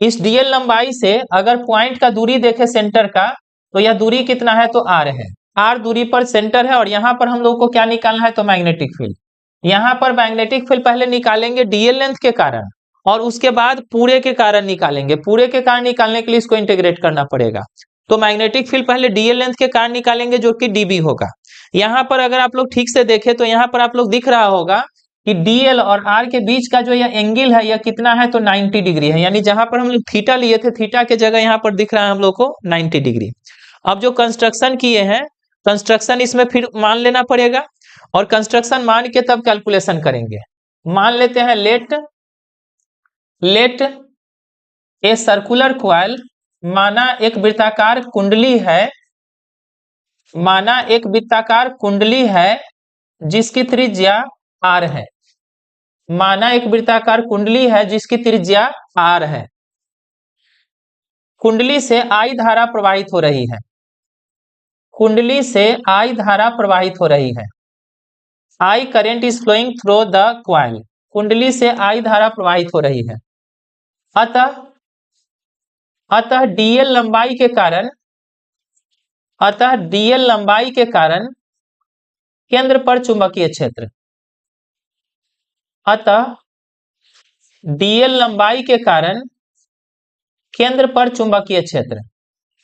इस डीएल लंबाई से अगर पॉइंट का दूरी देखे सेंटर का, तो यह दूरी कितना है, तो आर है। आर दूरी पर सेंटर है और यहां पर हम लोग को क्या निकालना है, तो मैग्नेटिक फील्ड। यहां पर मैग्नेटिक फील्ड पहले निकालेंगे डीएल लेंथ के कारण और उसके बाद पूरे के कारण निकालेंगे। पूरे के कारण निकालने के लिए इसको इंटीग्रेट करना पड़ेगा। तो मैग्नेटिक फील्ड पहले डीएल लेंथ के कारण निकालेंगे जो कि डीबी होगा। यहां पर अगर आप लोग ठीक से देखें तो यहां पर आप लोग दिख रहा होगा कि डीएल और आर के बीच का जो यह एंगल है यह कितना है, तो 90 डिग्री है। यानी जहां पर हम लोग थीटा लिए थे, थीटा के जगह यहां पर दिख रहा है हम लोग को 90 डिग्री। अब जो कंस्ट्रक्शन किए हैं, कंस्ट्रक्शन इसमें फिर मान लेना पड़ेगा और कंस्ट्रक्शन मान के तब कैलकुलेशन करेंगे। मान लेते हैं लेट ए सर्कुलर कॉइल, माना एक वृत्ताकार कुंडली है, जिसकी त्रिज्या आर है। माना एक वृत्ताकार कुंडली है जिसकी त्रिज्या आर है। कुंडली से आई धारा प्रवाहित हो रही है। कुंडली से आई धारा प्रवाहित हो रही है। I current is flowing through the coil. कुंडली से आई धारा प्रवाहित हो रही है। अतः डीएल लंबाई के कारण अतः डीएल लंबाई के कारण केंद्र पर चुंबकीय क्षेत्र, अतः डीएल लंबाई के कारण केंद्र पर चुंबकीय क्षेत्र।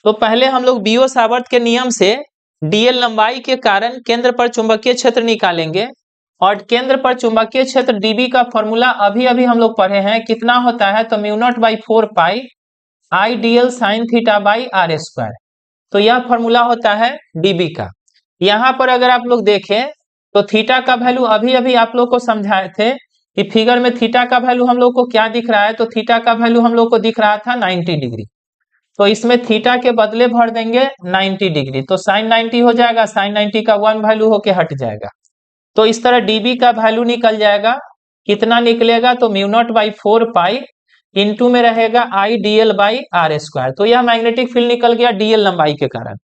तो पहले हम लोग बीओ सावर्त के नियम से डीएल लंबाई के कारण केंद्र पर चुंबकीय क्षेत्र निकालेंगे, और केंद्र पर चुंबकीय क्षेत्र डीबी का फॉर्मूला अभी अभी हम लोग पढ़े हैं, कितना होता है, तो mu not by 4 pi I dl sine theta by are square. तो यह फॉर्मूला होता है डीबी का। यहाँ पर अगर आप लोग देखें तो थीटा का वैल्यू अभी अभी आप लोग को समझाए थे कि फिगर में थीटा का वैल्यू हम लोग को क्या दिख रहा है, तो थीटा का वैल्यू हम लोग को दिख रहा था 90 डिग्री। तो इसमें थीटा के बदले भर देंगे 90 डिग्री, तो साइन 90 हो जाएगा, साइन 90 का 1 वैल्यू होके हट जाएगा। तो इस तरह डीबी का वैल्यू निकल जाएगा, कितना निकलेगा, तो mu not by 4 pi into में रहेगा आई डीएल बाई आर स्क्वायर। तो यह मैग्नेटिक फील्ड निकल गया डीएल लंबाई के कारण।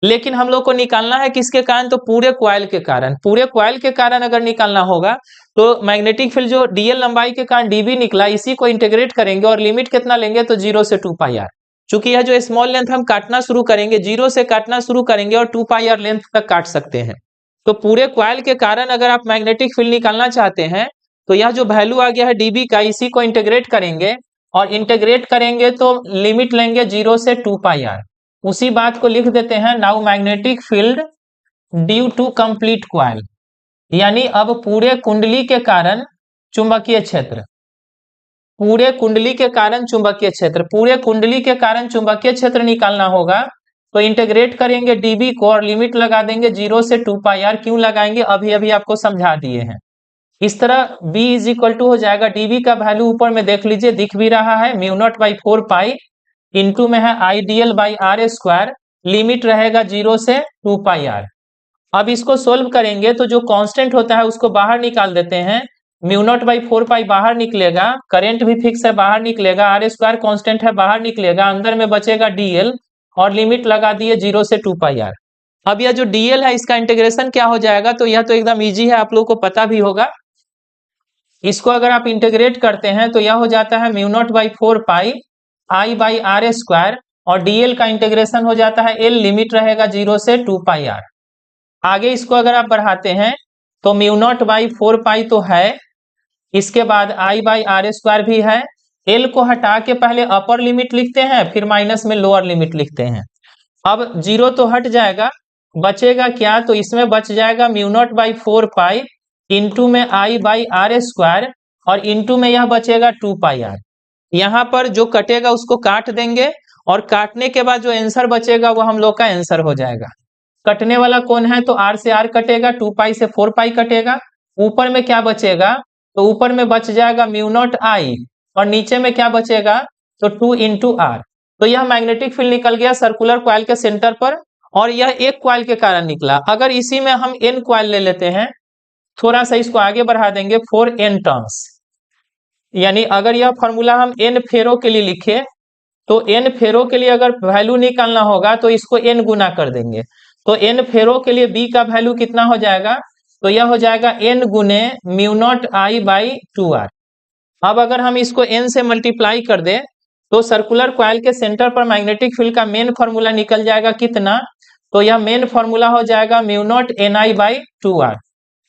लेकिन हम लोग को निकालना है किसके कारण, तो पूरे कॉइल के कारण। पूरे कॉइल के कारण अगर निकालना होगा तो मैग्नेटिक फील्ड जो डीएल लंबाई के कारण डीबी निकला, इसी को इंटीग्रेट करेंगे और लिमिट कितना लेंगे, तो 0 से 2 पाई आर। चूंकि यह जो स्मॉल लेंथ हम काटना शुरू करेंगे, 0 से काटना शुरू करेंगे और 2 पाई आर लेंथ तक काट सकते हैं। तो पूरे कॉइल के कारण अगर आप मैग्नेटिक फील्ड निकालना चाहते हैं तो यह जो वैल्यू आ गया है डीबी का, इसी को इंटीग्रेट करेंगे, और इंटीग्रेट करेंगे तो लिमिट लेंगे 0 से 2 पाई आर। उसी बात को लिख देते हैं, now magnetic field due to complete coil, यानी अब पूरे कुंडली के कारण चुंबकीय क्षेत्र, पूरे कुंडली के कारण चुंबकीय क्षेत्र, पूरे कुंडली के कारण चुंबकीय क्षेत्र निकालना होगा तो इंटीग्रेट करेंगे डीबी को और लिमिट लगा देंगे 0 से 2 पाई आर। क्यों लगाएंगे, अभी अभी आपको समझा दिए हैं। इस तरह B इज इक्वल टू हो जाएगा, डीबी का वैल्यू ऊपर में देख लीजिए दिख भी रहा है, mu not by 4 pi into में है I DL by are square, limit रहेगा 0 से 2 पाई आर। अब इसको सोल्व करेंगे तो जो कांस्टेंट होता है उसको बाहर निकाल देते हैं, म्यू नॉट बाई 4 पाई बाहर निकलेगा, करंट भी फिक्स है बाहर निकलेगा, आर स्क्वायर कांस्टेंट है बाहर निकलेगा, अंदर में बचेगा डीएल और लिमिट लगा दिए 0 से 2 पाई आर। अब यह जो डीएल है इसका इंटीग्रेशन क्या हो जाएगा, तो यह तो एकदम इजी है, आप लोगों को पता भी होगा। इसको अगर आप इंटीग्रेट करते हैं तो यह हो जाता है mu not by 4 pi I by are square, और डीएल का इंटीग्रेशन हो जाता है एल, लिमिट रहेगा 0 से 2 पाई आर। आगे इसको अगर आप बढ़ाते हैं तो म्यू नॉट बाई 4 पाई तो है, इसके बाद आई बाई आर स्क्वायर भी है, एल को हटा के पहले अपर लिमिट लिखते हैं, फिर माइनस में लोअर लिमिट लिखते हैं। अब 0 तो हट जाएगा, बचेगा क्या, तो इसमें बच जाएगा mu not by 4 pi into में आई बाई आर स्क्वायर, और इंटू में यह बचेगा 2 पाई आर। यहाँ पर जो कटेगा उसको काट देंगे, और काटने के बाद जो आंसर बचेगा वो हम लोग का आंसर हो जाएगा। कटने वाला कौन है, तो आर से आर कटेगा, 2 पाई से 4 पाई कटेगा, ऊपर में क्या बचेगा, तो ऊपर में बच जाएगा म्यू नॉट आई, और नीचे में क्या बचेगा, तो 2 इंटू आर। तो यह मैग्नेटिक फील्ड निकल गया सर्कुलर कॉइल के सेंटर पर, और यह एक कॉइल के कारण निकला। अगर इसी में हम एन कॉइल ले लेते हैं, थोड़ा सा इसको आगे बढ़ा देंगे, 4 एन टर्न्स, यानी अगर यह फॉर्मूला हम एन फेरो के लिए लिखे तो एन फेरो के लिए अगर वैल्यू निकालना होगा तो इसको एन गुना कर देंगे। तो एन फेरो के लिए बी का वैल्यू कितना हो जाएगा, तो यह हो जाएगा एन गुने mu naught I by 2 r. अब अगर हम इसको एन से मल्टीप्लाई कर दे तो सर्कुलर कॉइल के सेंटर पर मैग्नेटिक फील्ड का मेन फॉर्मूला निकल जाएगा कितना, तो यह मेन फॉर्मूला हो जाएगा mu naught N I by 2 R.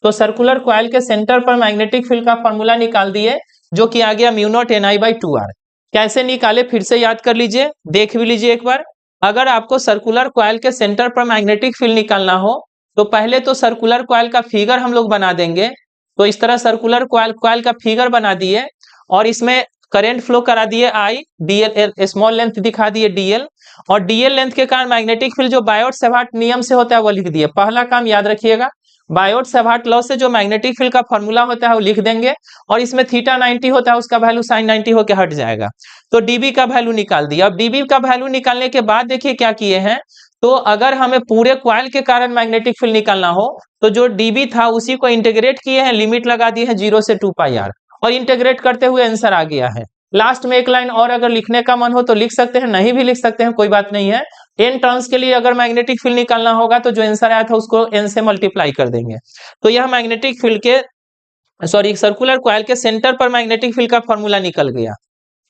तो सर्कुलर कॉइल के सेंटर पर मैग्नेटिक फील्ड का फॉर्मूला निकाल दिए, जो कि आ गया mu naught N I by 2 R. कैसे निकाले फिर से याद कर लीजिए, देख भी लीजिए एक बार। अगर आपको सर्कुलर कॉइल के सेंटर पर मैग्नेटिक फील्ड निकालना हो तो पहले तो सर्कुलर कॉइल का फिगर हम लोग बना देंगे। तो इस तरह सर्कुलर कॉइल का फिगर बना दिए, और इसमें करंट फ्लो करा दिए आई, डीएल स्मॉल लेंथ दिखा दिए डीएल, और डीएल लेंथ के कारण मैग्नेटिक फील्ड जो बायोट-सेवार्ट नियम से होता है वो लिख दिए। पहला काम याद रखिएगा, बायोट-सेवार्ट लॉ से जो मैग्नेटिक फील्ड का फॉर्मूला होता है वो लिख देंगे, और इसमें थीटा 90 होता है उसका वैल्यू साइन 90 होकर हट जाएगा। तो डीबी का वैल्यू निकाल दिया। अब डीबी का वैल्यू निकालने के बाद देखिए क्या किए हैं, तो अगर हमें पूरे कॉइल के कारण मैग्नेटिक फील्ड निकालना हो तो जो डीबी था उसी को इंटीग्रेट किए हैं, लिमिट लगा दी है 0 से 2 पाई आर, और इंटीग्रेट करते हुए आंसर आ गया है। लास्ट में एक लाइन और अगर लिखने का मन हो तो लिख सकते हैं, नहीं भी लिख सकते हैं, कोई बात नहीं है। एन टर्न्स के लिए अगर मैग्नेटिक फील्ड निकालना होगा तो जो आंसर आया था उसको एन से मल्टीप्लाई कर देंगे। तो यह मैग्नेटिक फील्ड के सर्कुलर कॉइल के सेंटर पर मैग्नेटिक फील्ड का फॉर्मूला निकल गया।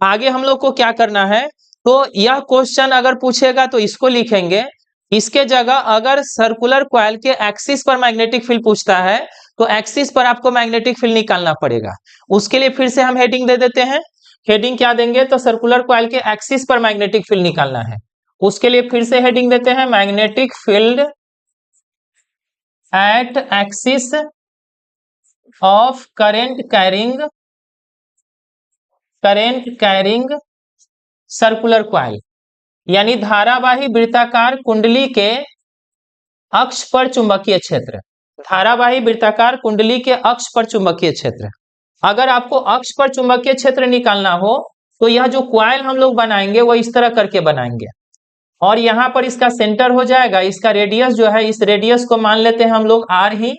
आगे हम लोग को क्या करना है, तो यह क्वेश्चन अगर पूछेगा तो इसको लिखेंगे, इसके जगह अगर सर्कुलर कॉइल के एक्सिस पर मैग्नेटिक फील्ड पूछता है तो एक्सिस पर आपको मैग्नेटिक फील्ड निकालना पड़ेगा। उसके लिए फिर से हम हेडिंग दे देते हैं। हेडिंग क्या देंगे, तो सर्कुलर कॉइल के एक्सिस पर मैग्नेटिक फील्ड निकालना है। उसके लिए फिर से हेडिंग देते हैं magnetic field at axis of current carrying circular coil, यानी धारावाही वृत्ताकार कुंडली के अक्ष पर चुंबकीय क्षेत्र। धारावाही वृत्ताकार कुंडली के अक्ष पर चुंबकीय क्षेत्र। अगर आपको अक्ष पर चुंबकीय क्षेत्र निकालना हो तो यह जो कॉइल हम लोग बनाएंगे वो इस तरह करके बनाएंगे, और यहां पर इसका सेंटर हो जाएगा। इसका रेडियस जो है, इस रेडियस को मान लेते हैं हम लोग आर ही,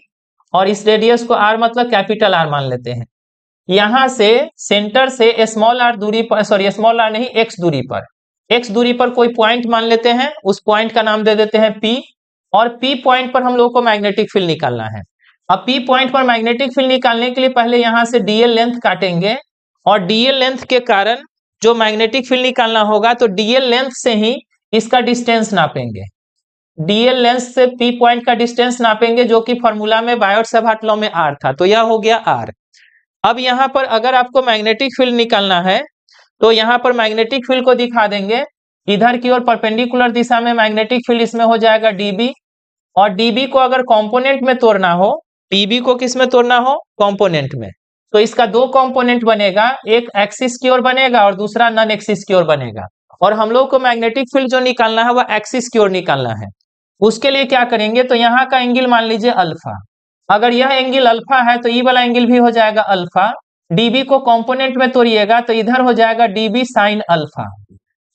और इस रेडियस को आर मतलब कैपिटल आर मान लेते हैं। यहां से सेंटर से स्मॉल आर दूरी पर, सॉरी स्मॉल आर नहीं, एक्स दूरी पर, एक्स दूरी पर कोई पॉइंट मान लेते हैं। उस पॉइंट का नाम दे देते हैं पी, और पी पॉइंट पर हम लोग को मैग्नेटिक फील्ड निकालना है। अब पी पॉइंट पर मैग्नेटिक फील्ड निकालने के लिए पहले यहां से डीएल लेंथ काटेंगे, और डीएल लेंथ के कारण जो मैग्नेटिक फील्ड निकालना होगा तो डीएल लेंथ से ही इसका डिस्टेंस नापेंगे। डीएल लेंथ से पी पॉइंट का डिस्टेंस नापेंगे, जो कि फॉर्मूला में बायोट-सावर्त लॉ में आर था, तो यह हो गया आर। अब यहां पर अगर आपको मैग्नेटिक फील्ड निकालना है तो यहां पर मैग्नेटिक फील्ड को दिखा देंगे। इधर की ओर परपेंडिकुलर दिशा में मैग्नेटिक फील्ड इसमें हो जाएगा डीबी, और डीबी को अगर कंपोनेंट में तोड़ना हो, डीबी को किस में तोड़ना हो, कंपोनेंट में, तो इसका दो कंपोनेंट बनेगा, एक एक्सिस की ओर बनेगा और दूसरा नॉन एक्सिस की ओर बनेगा। और हम लोग को मैग्नेटिक फील्ड जो निकालना है वह एक्सिस की ओर निकालना है। उसके लिए क्या करेंगे, तो यहाँ का एंगल मान लीजिए अल्फा। अगर यह एंगल अल्फा है तो ये वाला एंगल भी हो जाएगा अल्फा। डीबी को कंपोनेंट में तोड़िएगा तो इधर हो जाएगा डीबी साइन अल्फा,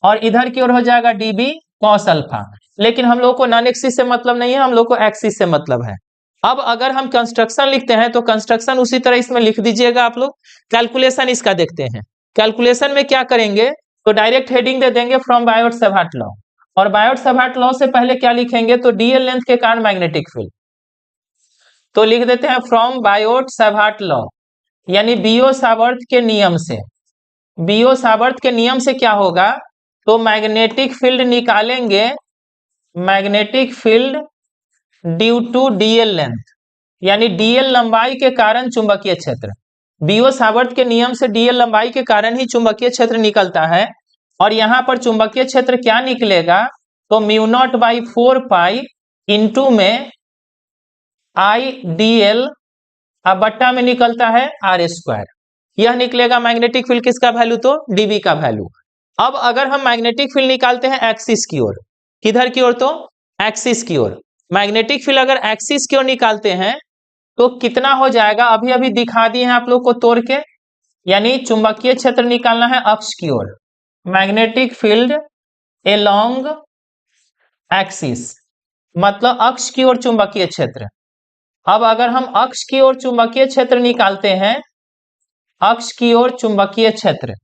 और इधर की ओर हो जाएगा डीबी कॉस अल्फा। लेकिन हम लोग को नॉन एक्सिस से मतलब नहीं है, हम लोग को एक्सिस से मतलब है। अब अगर हम कंस्ट्रक्शन लिखते हैं तो कंस्ट्रक्शन उसी तरह इसमें लिख दीजिएगा आप लोग। कैलकुलेशन इसका देखते हैं। कैलकुलेशन में क्या करेंगे, तो डायरेक्ट हेडिंग दे देंगे फ्रॉम बायोट-सावर्त लॉ, और बायोट-सावर्त लॉ से पहले क्या लिखेंगे, तो डीएल लेंथ के कारण मैग्नेटिक फील्ड, तो लिख देते हैं फ्रॉम बायोट-सावर्त लॉ, यानी बियो-सावर्त के नियम से। बियो-सावर्त के नियम से क्या होगा, तो मैग्नेटिक फील्ड निकालेंगे, magnetic field due to DL length, यानी डीएल लंबाई के कारण चुंबकीय क्षेत्र। बियो-सावर्त के नियम से डीएल लंबाई के कारण ही चुंबकीय क्षेत्र निकलता है। और यहां पर चुंबकीय क्षेत्र क्या निकलेगा, तो mu not by 4 pi into में आई डीएल, अब बट्टा में निकलता है आर स्क्वायर। यह निकलेगा मैग्नेटिक फील्ड किसका वैल्यू, तो डीबी का वैल्यू। अब अगर हम मैग्नेटिक फील्ड निकालते हैं एक्सिस की ओर, किधर की ओर, तो एक्सिस की ओर। मैग्नेटिक फील्ड अगर एक्सिस की ओर निकालते हैं तो कितना हो जाएगा, अभी अभी दिखा दिए हैं आप लोग को तोड़ के, यानी चुंबकीय क्षेत्र निकालना है अक्ष की ओर, मैग्नेटिक फील्ड एलोंग एक्सिस, मतलब अक्ष की ओर चुंबकीय क्षेत्र। अब अगर हम अक्ष की ओर चुंबकीय क्षेत्र निकालते हैं, अक्ष की ओर चुंबकीय क्षेत्र,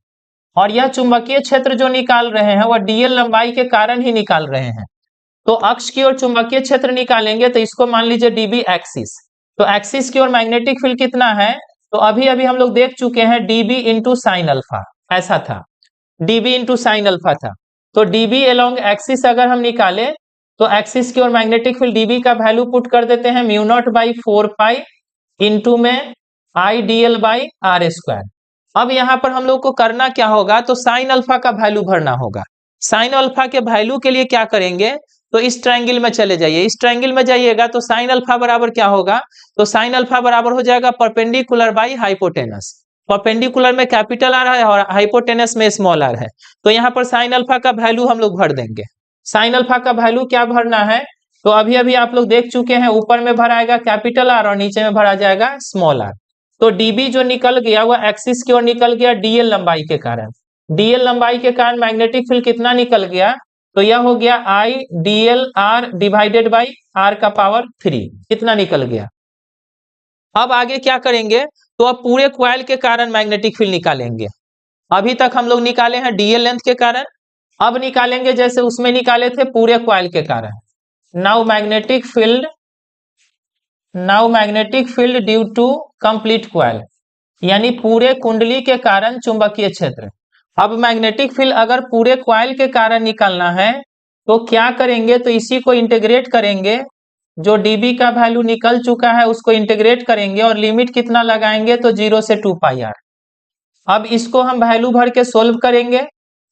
और यह चुंबकीय क्षेत्र जो निकाल रहे हैं वह डीएल लंबाई के कारण ही निकाल रहे हैं। तो अक्ष की ओर चुंबकीय क्षेत्र निकालेंगे तो इसको मान लीजिए डीबी एक्सिस, तो एक्सिस की ओर मैग्नेटिक फील्ड कितना है, तो अभी अभी हम लोग देख चुके हैं डीबी इंटू साइन अल्फा, ऐसा था, डीबी इंटू साइन अल्फा था। तो डीबी एलोंग एक्सिस अगर हम निकाले तो एक्सिस की ओर मैग्नेटिक फील्ड डीबी का वैल्यू पुट कर देते हैं mu naught by 4 pi into में आई डीएल बाई आर स्क्वायर। अब यहां पर हम लोग को करना क्या होगा, तो साइन अल्फा का वैल्यू भरना होगा। साइन अल्फा के वैल्यू के लिए क्या करेंगे, तो इस ट्रायंगल में चले जाइए, इस ट्रायंगल में जाइएगा तो साइन अल्फा बराबर क्या होगा, तो साइन अल्फा बराबर हो जाएगा परपेंडिकुलर बाई हाइपोटेनस। परपेंडिकुलर में कैपिटल आर है और हाइपोटेनस में स्मॉल आर है, तो यहाँ पर साइन अल्फा का वैल्यू हम लोग भर देंगे। साइन अल्फा का वैल्यू क्या भरना है, तो अभी अभी आप लोग देख चुके हैं, ऊपर में भराएगा कैपिटल आर और नीचे में भरा जाएगा स्मॉल आर। तो डीबी जो निकल गया वह एक्सिस की ओर निकल गया डीएल लंबाई के कारण। डीएल लंबाई के कारण मैग्नेटिक फील्ड कितना निकल गया, तो यह हो गया I DL R divided by R का पावर 3, कितना निकल गया। अब आगे क्या करेंगे, तो अब पूरे कॉइल के कारण मैग्नेटिक फील्ड निकालेंगे। अभी तक हम लोग निकाले हैं डीएल लेंथ के कारण, अब निकालेंगे जैसे उसमें निकाले थे पूरे कॉइल के कारण। Now magnetic field due to complete coil, यानी पूरे कुंडली के कारण चुंबकीय क्षेत्र। अब मैग्नेटिक फील्ड अगर पूरे कॉइल के कारण निकालना है तो क्या करेंगे, तो इसी को इंटीग्रेट करेंगे, जो dB का वैल्यू निकल चुका है उसको इंटीग्रेट करेंगे और लिमिट कितना लगाएंगे, तो 0 से 2 पाई आर। अब इसको हम वैल्यू भर के सोल्व करेंगे,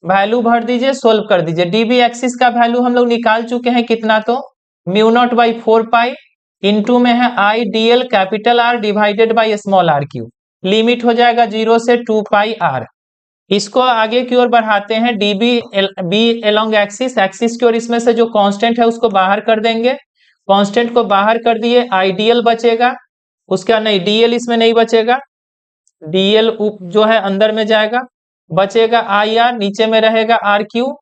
वैल्यू भर दीजिए, सोल्व कर दीजिए। dB एक्सिस का वैल्यू हम लोग निकाल चुके हैं कितना, तो mu not by 4 pi into में है I D L capital R divided by small R cube. Limit हो जाएगा 0 से 2 पाई आर। इसको आगे की ओर बढ़ाते हैं, बी एलोंग एक्सिस, एक्सिस की ओर इसमें से जो कांस्टेंट है उसको बाहर कर देंगे, कांस्टेंट को बाहर कर दिए, आइडियल बचेगा, उसका नहीं डीएल इसमें नहीं बचेगा, डीएल जो है अंदर में जाएगा, बचेगा आई आर, नीचे में रहेगा आर क्यू।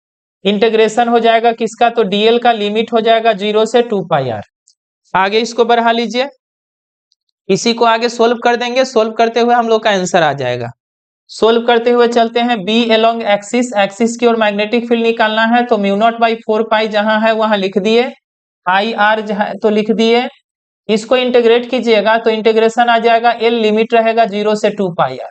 इंटीग्रेशन हो जाएगा किसका, तो डीएल का लिमिट हो जाएगा 0 से 2 पाई आर। आगे इसको बढ़ा लीजिए, इसी को आगे सोल्व कर देंगे, सोल्व करते हुए हम लोग का आंसर आ जाएगा। सोल्व करते हुए चलते हैं, बी एलोंग एक्सिस, एक्सिस की ओर मैग्नेटिक फील्ड निकालना है, तो म्यू नॉट बाई 4 पाई जहां है वहां लिख दिए, आई आर तो लिख दिए, इसको इंटीग्रेट कीजिएगा तो इंटीग्रेशन आ जाएगा, एल लिमिट रहेगा 0 से 2 पाई आर।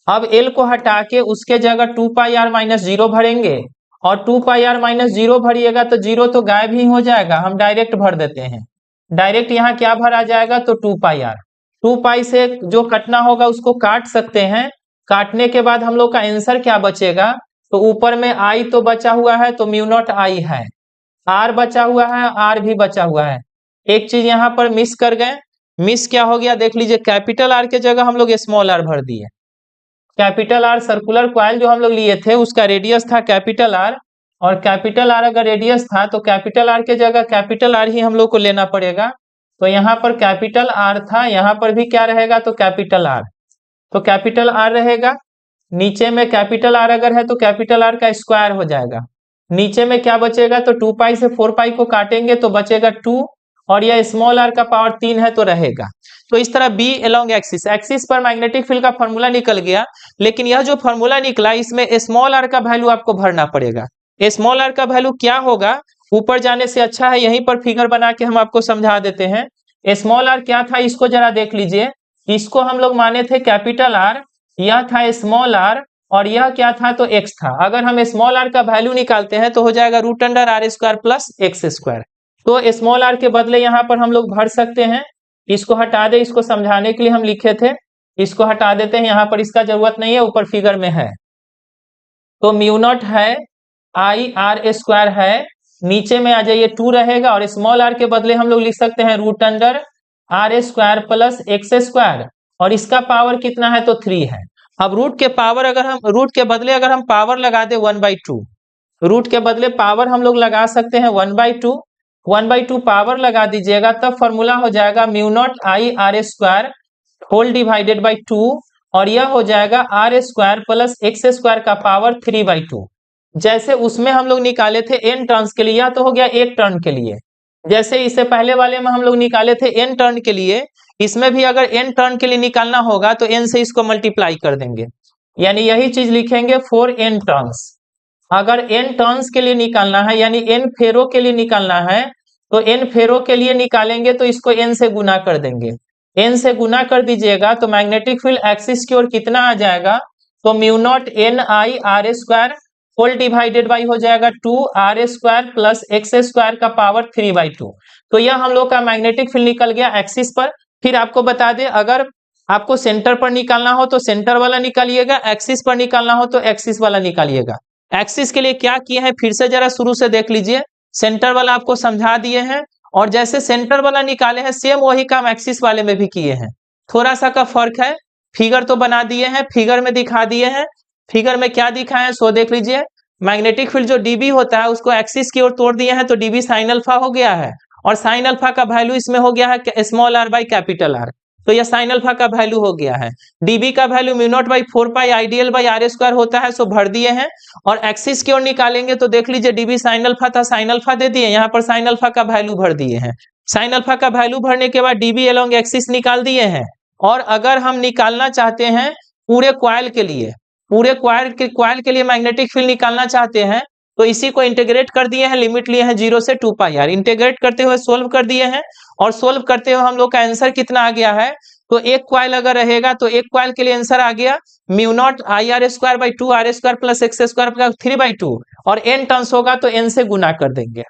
अब एल को हटा के उसके जगह 2 पाई आर माइनस 0 भरेंगे, और 2 पाई आर माइनस 0 भरिएगा तो 0 तो गायब ही हो जाएगा, हम डायरेक्ट भर देते हैं। डायरेक्ट यहाँ क्या भरा जाएगा, तो 2 पाई आर। 2 पाई से जो कटना होगा उसको काट सकते हैं, काटने के बाद हम लोग का आंसर क्या बचेगा, तो ऊपर में आई तो बचा हुआ है, तो म्यू नॉट आई है, आर बचा हुआ है, आर भी बचा हुआ है। एक चीज यहाँ पर मिस कर गए, मिस क्या हो गया देख लीजिए, कैपिटल आर के जगह हम लोग स्मॉल आर भर दिए। कैपिटल आर सर्कुलर कॉइल जो हम लोग लिए थे उसका रेडियस था कैपिटल आर, और कैपिटल आर अगर रेडियस था तो कैपिटल आर के जगह कैपिटल आर ही हम लोग को लेना पड़ेगा। तो यहाँ पर कैपिटल आर था, यहाँ पर भी क्या रहेगा, तो कैपिटल आर, तो कैपिटल आर रहेगा। नीचे में कैपिटल आर अगर है तो कैपिटल आर का स्क्वायर हो जाएगा। नीचे में क्या बचेगा, तो 2 पाई से 4 पाई को काटेंगे तो बचेगा 2, और यह स्मॉल आर का पावर 3 है तो रहेगा। तो इस तरह बी एलोंग एक्सिस, एक्सिस पर मैग्नेटिक फील्ड का फॉर्मूला निकल गया, लेकिन यह जो फॉर्मूला निकला इसमें स्मॉल आर का वैल्यू आपको भरना पड़ेगा। स्मॉल आर का वैल्यू क्या होगा, ऊपर जाने से अच्छा है यहीं पर फिगर बना के हम आपको समझा देते हैं। स्मॉल आर क्या था, इसको जरा देख लीजिए, इसको हम लोग माने थे कैपिटल आर, यह था स्मॉल आर, और यह क्या था, तो एक्स था। अगर हम स्मॉल आर का वैल्यू निकालते हैं तो हो जाएगा root under R square plus X square. तो स्मॉल आर के बदले यहाँ पर हम लोग भर सकते हैं, इसको हटा दे, इसको समझाने के लिए हम लिखे थे, इसको हटा देते हैं, यहाँ पर इसका जरूरत नहीं है, ऊपर फिगर में है। तो म्यू नॉट है आई आर स्क्वायर है, नीचे में आ जाइए 2 रहेगा, और स्मॉल आर के बदले हम लोग लिख सकते हैं root under R square plus X square, और इसका पावर कितना है, तो 3 है। अब रूट के पावर अगर हम रूट के बदले अगर हम पावर लगा दे 1/2, रूट के बदले पावर हम लोग लगा सकते हैं 1/2, 1/2 पावर लगा दीजिएगा, तब फॉर्मूला हो जाएगा mu naught I R square whole divided by 2, और यह हो जाएगा R square plus X square का पावर 3/2। जैसे उसमें हम लोग निकाले थे n टर्न्स के लिए, यह तो हो गया एक टर्न के लिए, जैसे इससे पहले वाले में हम लोग निकाले थे n टर्न के लिए, इसमें भी अगर n टर्न के लिए निकालना होगा तो n से इसको मल्टीप्लाई कर देंगे, यानी यही चीज लिखेंगे 4n टर्न्स। अगर n टर्न्स के लिए निकालना है, यानी n फेरो के लिए निकालना है, तो n फेरो के लिए निकालेंगे तो इसको n से गुना कर देंगे, n से गुना कर दीजिएगा तो मैग्नेटिक फील्ड एक्सिस की ओर कितना आ जाएगा, तो mu naught N I R square whole divided by हो जाएगा 2 R square plus X square का पावर 3/2। तो यह हम लोग का मैग्नेटिक फील्ड निकल गया एक्सिस पर। फिर आपको बता दें, अगर आपको सेंटर पर निकालना हो तो सेंटर वाला निकालिएगा, एक्सिस पर निकालना हो तो एक्सिस वाला निकालिएगा। एक्सिस के लिए क्या किए हैं फिर से जरा शुरू से देख लीजिए, सेंटर वाला आपको समझा दिए हैं, और जैसे सेंटर वाला निकाले हैं सेम वही काम एक्सिस वाले में भी किए हैं, थोड़ा सा का फर्क है। फिगर तो बना दिए हैं, फिगर में दिखा दिए हैं, फिगर में क्या दिखाए हैं सो देख लीजिए। मैग्नेटिक फील्ड जो डीबी होता है उसको एक्सिस की ओर तोड़ दिए हैं, तो डीबी साइन अल्फा हो गया है, और साइन अल्फा का वैल्यू इसमें हो गया है small R by capital R, तो यह साइन अल्फा का वैल्यू हो गया है। डीबी का value mu not by 4 pi ideal by are square होता है, सो भर दिए हैं। और एक्सिस की ओर निकालेंगे तो देख लीजिए डीबी साइन अल्फा था, साइन अल्फा दे दिए, यहाँ पर साइन अल्फा का वैल्यू भर दिए हैं। साइन अल्फा का वैल्यू भरने के बाद डीबी अलोंग एक्सिस निकाल दिए हैं। और अगर हम निकालना चाहते हैं पूरे कॉइल के लिए, पूरे कॉइल के लिए मैग्नेटिक फील्ड निकालना चाहते हैं, तो इसी को इंटीग्रेट कर दिए हैं, लिमिट लिए हैं 0 से 2 पाई आर, इंटीग्रेट करते हुए सोल्व कर दिए हैं, और सोल्व करते हुए हम लोग का आंसर कितना आ गया है, तो एक कॉइल अगर रहेगा तो एक कॉइल के लिए आंसर आ गया mu naught I R square by 2 R square plus X square 3/2, और n टर्न्स होगा तो n से गुना कर देंगे।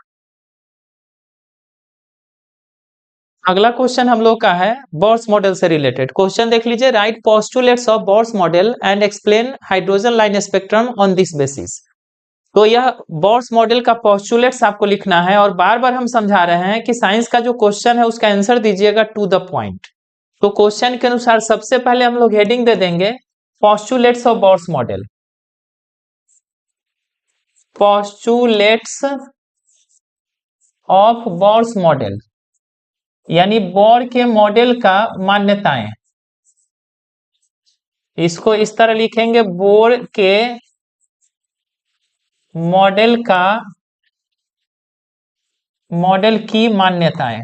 अगला क्वेश्चन हम लोग का है बोर्स मॉडल से रिलेटेड। क्वेश्चन देख लीजिए, right postulates of Bohr's model and explain hydrogen line spectrum on this basis. तो यह बोर्स मॉडल का पोस्टुलेट्स आपको लिखना है और बार बार हम समझा रहे हैं कि साइंस का जो क्वेश्चन है उसका आंसर दीजिएगा टू द पॉइंट। तो क्वेश्चन के अनुसार सबसे पहले हम लोग हेडिंग दे देंगे postulates of Bohr's model. Postulates of Bohr's model यानी बोर के मॉडल का मान्यताएं। इसको इस तरह लिखेंगे, बोर के मॉडल की मान्यताएं।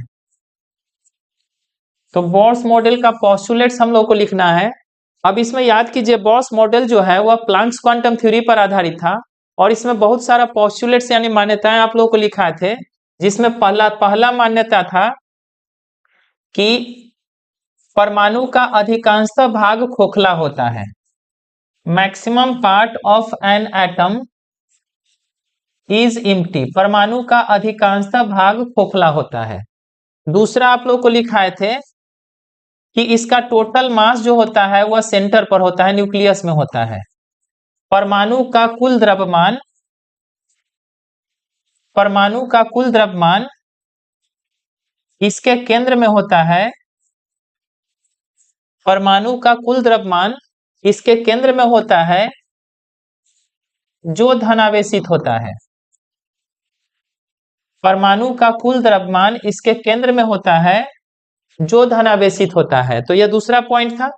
तो बोर्स मॉडल का पोस्टुलेट्स हम लोग को लिखना है। अब इसमें याद कीजिए बोर्स मॉडल जो है वह प्लैंक्स क्वांटम थ्योरी पर आधारित था और इसमें बहुत सारा पोस्टुलेट्स यानी मान्यताएं आप लोगों को लिखा थे, जिसमें पहला मान्यता था कि परमाणु का अधिकांशतः भाग खोखला होता है। Maximum part of an atom is empty. परमाणु का अधिकांशतः भाग खोखला होता है। दूसरा आप लोग को लिखाए थे कि इसका टोटल मास जो होता है वह सेंटर पर होता है, न्यूक्लियस में होता है। परमाणु का कुल द्रव्यमान इसके केंद्र में होता है। परमाणु का कुल द्रव्यमान इसके केंद्र में होता है जो धनावेशित होता है। परमाणु का कुल द्रव्यमान इसके केंद्र में होता है जो धनावेशित होता है। तो यह दूसरा पॉइंट था।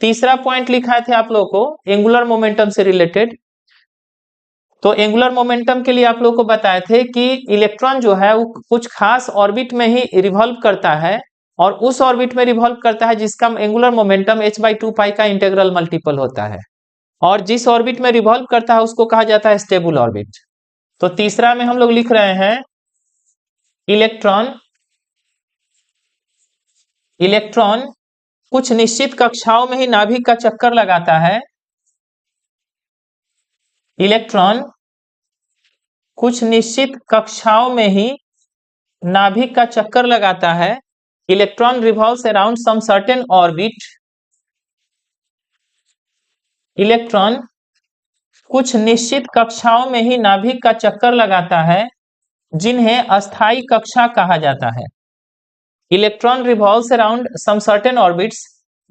तीसरा पॉइंट लिखा थे आप लोगों को एंगुलर मोमेंटम से रिलेटेड। तो एंगुलर मोमेंटम के लिए आप लोगों को बताए थे कि इलेक्ट्रॉन जो है वो कुछ खास ऑर्बिट में ही रिवॉल्व करता है और उस ऑर्बिट में रिवॉल्व करता है जिसका एंगुलर मोमेंटम h/2 का इंटीग्रल मल्टीपल होता है, और जिस ऑर्बिट में रिवॉल्व करता है उसको कहा जाता है स्टेबल ऑर्बिट। तो तीसरा में हम लोग लिख रहे हैं इलेक्ट्रॉन कुछ निश्चित कक्षाओं में ही नाभिक का चक्कर लगाता है। इलेक्ट्रॉन कुछ निश्चित कक्षाओं में ही नाभिक का चक्कर लगाता है। Electron revolves around some certain orbit. Electron कुछ निश्चित कक्षाओं में ही नाभिक का चक्कर लगाता है जिन्हें अस्थायी कक्षा कहा जाता है। Electron revolves around some certain orbits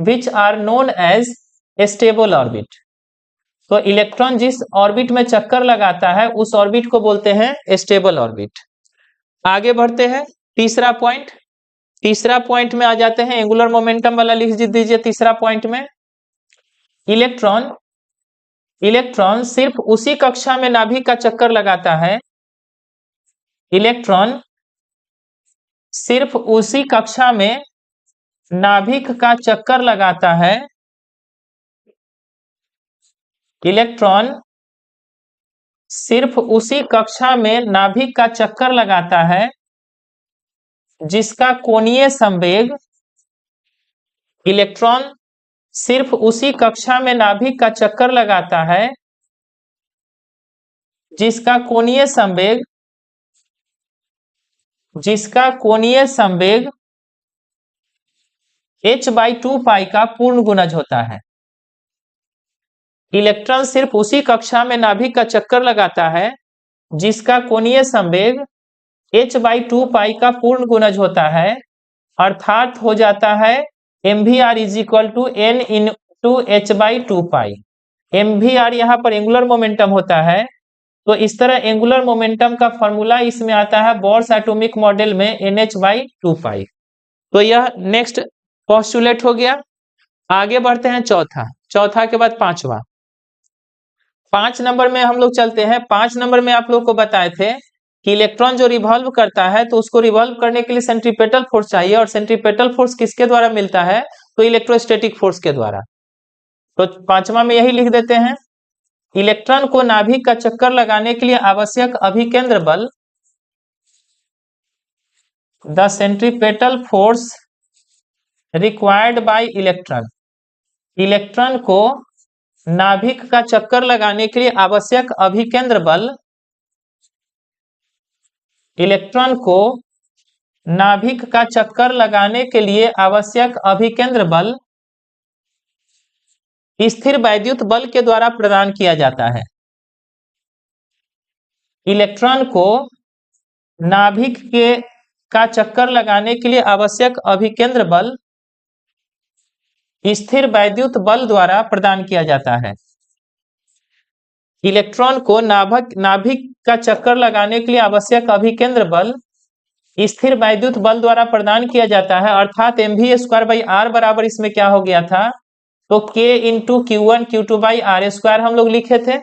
which are known as stable orbit. तो इलेक्ट्रॉन जिस ऑर्बिट में चक्कर लगाता है उस ऑर्बिट को बोलते हैं स्टेबल ऑर्बिट। आगे बढ़ते हैं तीसरा पॉइंट में आ जाते हैं। एंगुलर मोमेंटम वाला लिख दीजिए तीसरा पॉइंट में। इलेक्ट्रॉन सिर्फ उसी कक्षा में नाभिक का चक्कर लगाता है। इलेक्ट्रॉन सिर्फ उसी कक्षा में नाभिक का चक्कर लगाता है। इलेक्ट्रॉन सिर्फ उसी कक्षा में नाभिक का चक्कर लगाता है जिसका कोणीय संवेग। इलेक्ट्रॉन सिर्फ उसी कक्षा में नाभिक का चक्कर लगाता है जिसका कोणीय संवेग h/2 का पूर्ण गुणज होता है। इलेक्ट्रॉन सिर्फ उसी कक्षा में नाभिक का चक्कर लगाता है जिसका कोणीय संवेग h/2 का पूर्ण गुणज होता है, अर्थात हो जाता है mvr = n × h/2। mvr यहाँ पर एंगुलर मोमेंटम होता है। तो इस तरह एंगुलर मोमेंटम का फॉर्मूला इसमें आता है बोर्स एटॉमिक मॉडल में nh/2। तो यह नेक्स्ट पोस्टुलेट हो गया। आगे बढ़ते हैं चौथा के बाद पांचवा। 5 नंबर में हम लोग चलते हैं। 5 नंबर में आप लोग को बताए थे कि इलेक्ट्रॉन जो रिवॉल्व करता है तो उसको रिवॉल्व करने के लिए सेंट्रीपेटल फोर्स चाहिए, और सेंट्रीपेटल फोर्स किसके द्वारा मिलता है? तो इलेक्ट्रोस्टैटिक फोर्स के द्वारा। तो 5वां में यही लिख देते हैं, इलेक्ट्रॉन को नाभिक का चक्कर लगाने के लिए आवश्यक अभिकेंद्र बल, the centripetal force required by electron. Electron को नाभिक का चक्कर लगाने के लिए आवश्यक अभिकेंद्र बल इलेक्ट्रॉन को नाभिक का चक्कर लगाने के लिए आवश्यक अभिकेंद्र बल स्थिर वैद्युत बल के द्वारा प्रदान किया जाता है। इलेक्ट्रॉन को नाभिक का चक्कर लगाने के लिए आवश्यक अभिकेंद्र बल स्थिर वैद्युत बल द्वारा प्रदान किया जाता है। इलेक्ट्रॉन को नाभिक का चक्कर लगाने के लिए आवश्यक अभिकेंद्र बल स्थिर वैद्युत बल द्वारा प्रदान किया जाता है, अर्थात mv²/r बराबर इसमें क्या हो गया था, तो k into Q1 Q2 by r² हम लोग लिखे थे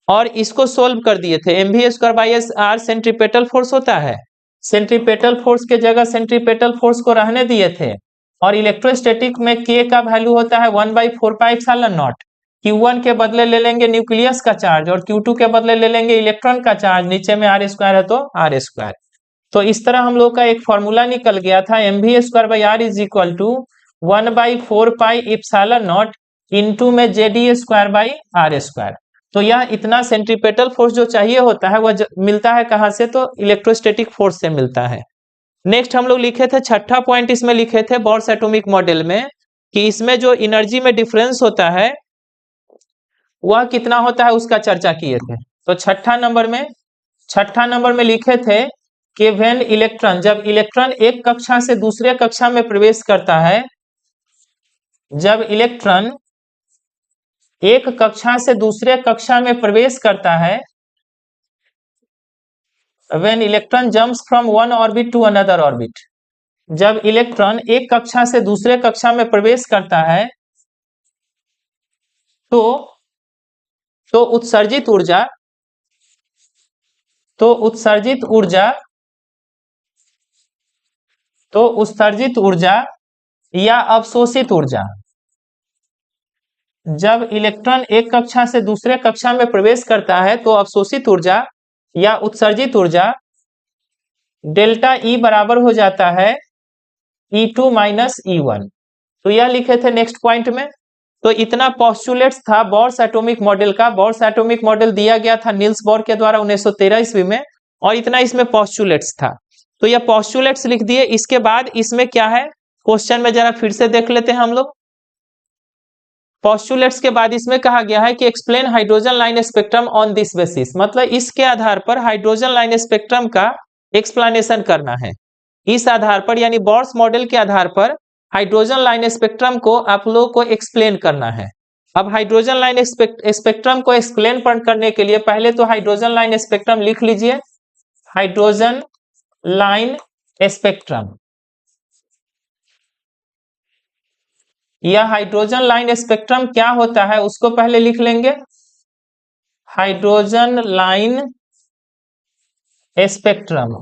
और इसको सोल्व कर दिए थे। mv²/r सेंट्रीपेटल फोर्स होता है, सेंट्रीपेटल फोर्स के जगह सेंट्रीपेटल फोर्स को रहने दिए थे और इलेक्ट्रोस्टैटिक में k का वैल्यू होता है 1/4πε0। Q1 के बदले ले लेंगे न्यूक्लियस का चार्ज और Q2 के बदले ले लेंगे इलेक्ट्रॉन का चार्ज, नीचे में r² है तो r²। तो इस तरह हम लोग का एक फॉर्मूला निकल गया था mv²/r is equal to 1/4πε0 into में jd²/r²। तो यह इतना सेंट्रीपेटल फोर्स जो चाहिए होता है वह मिलता है कहां से, तो इलेक्ट्रोस्टैटिक फोर्स से मिलता है। नेक्स्ट हम लोग लिखे थे, छठा पॉइंट इसमें लिखे थे बोर्स एटॉमिक मॉडल में कि इसमें जो एनर्जी में डिफरेंस होता है वह कितना होता है उसका चर्चा किए थे। तो छठा नंबर में लिखे थे कि व्हेन इलेक्ट्रॉन, जब इलेक्ट्रॉन एक कक्षा से दूसरे कक्षा में प्रवेश करता है, जब इलेक्ट्रॉन एक कक्षा से दूसरे कक्षा में प्रवेश करता है, when electron jumps from one orbit to another orbit, जब इलेक्ट्रॉन एक कक्षा से दूसरे कक्षा में प्रवेश करता है तो उत्सर्जित ऊर्जा या अवशोषित ऊर्जा, जब इलेक्ट्रॉन एक कक्षा से दूसरे कक्षा में प्रवेश करता है तो अवशोषित ऊर्जा या उत्सर्जित ऊर्जा डेल्टा E बराबर हो जाता है E2 माइनस E1। तो यह लिखे थे नेक्स्ट पॉइंट में। तो इतना पोस्टुलेट्स था बोर्स एटॉमिक मॉडल का। बोर्स एटॉमिक मॉडल दिया गया था नील्स बोर के द्वारा 1913 ईस्वी में और इतना इसमें पोस्टुलेट्स था। तो यह पोस्टुलेट्स लिख दिए। इसके बाद इसमें क्या है, क्वेश्चन में जरा फिर से देख लेते हैं हम लोग। पोस्टुलेट्स के बाद इसमें कहा गया है कि explain hydrogen line spectrum on this basis, मतलब इसके आधार पर हाइड्रोजन लाइन स्पेक्ट्रम का एक्सप्लेनेशन करना है। इस आधार पर यानी बोर्स मॉडल के आधार पर हाइड्रोजन लाइन स्पेक्ट्रम को आप लोगों को एक्सप्लेन करना है। अब हाइड्रोजन लाइन स्पेक्ट्रम को एक्सप्लेन करने के लिए पहले तो हाइड्रोजन लाइन स्पेक्ट्रम लिख लीजिए। हाइड्रोजन लाइन स्पेक्ट्रम, यह हाइड्रोजन लाइन स्पेक्ट्रम क्या होता है उसको पहले लिख लेंगे। हाइड्रोजन लाइन स्पेक्ट्रम,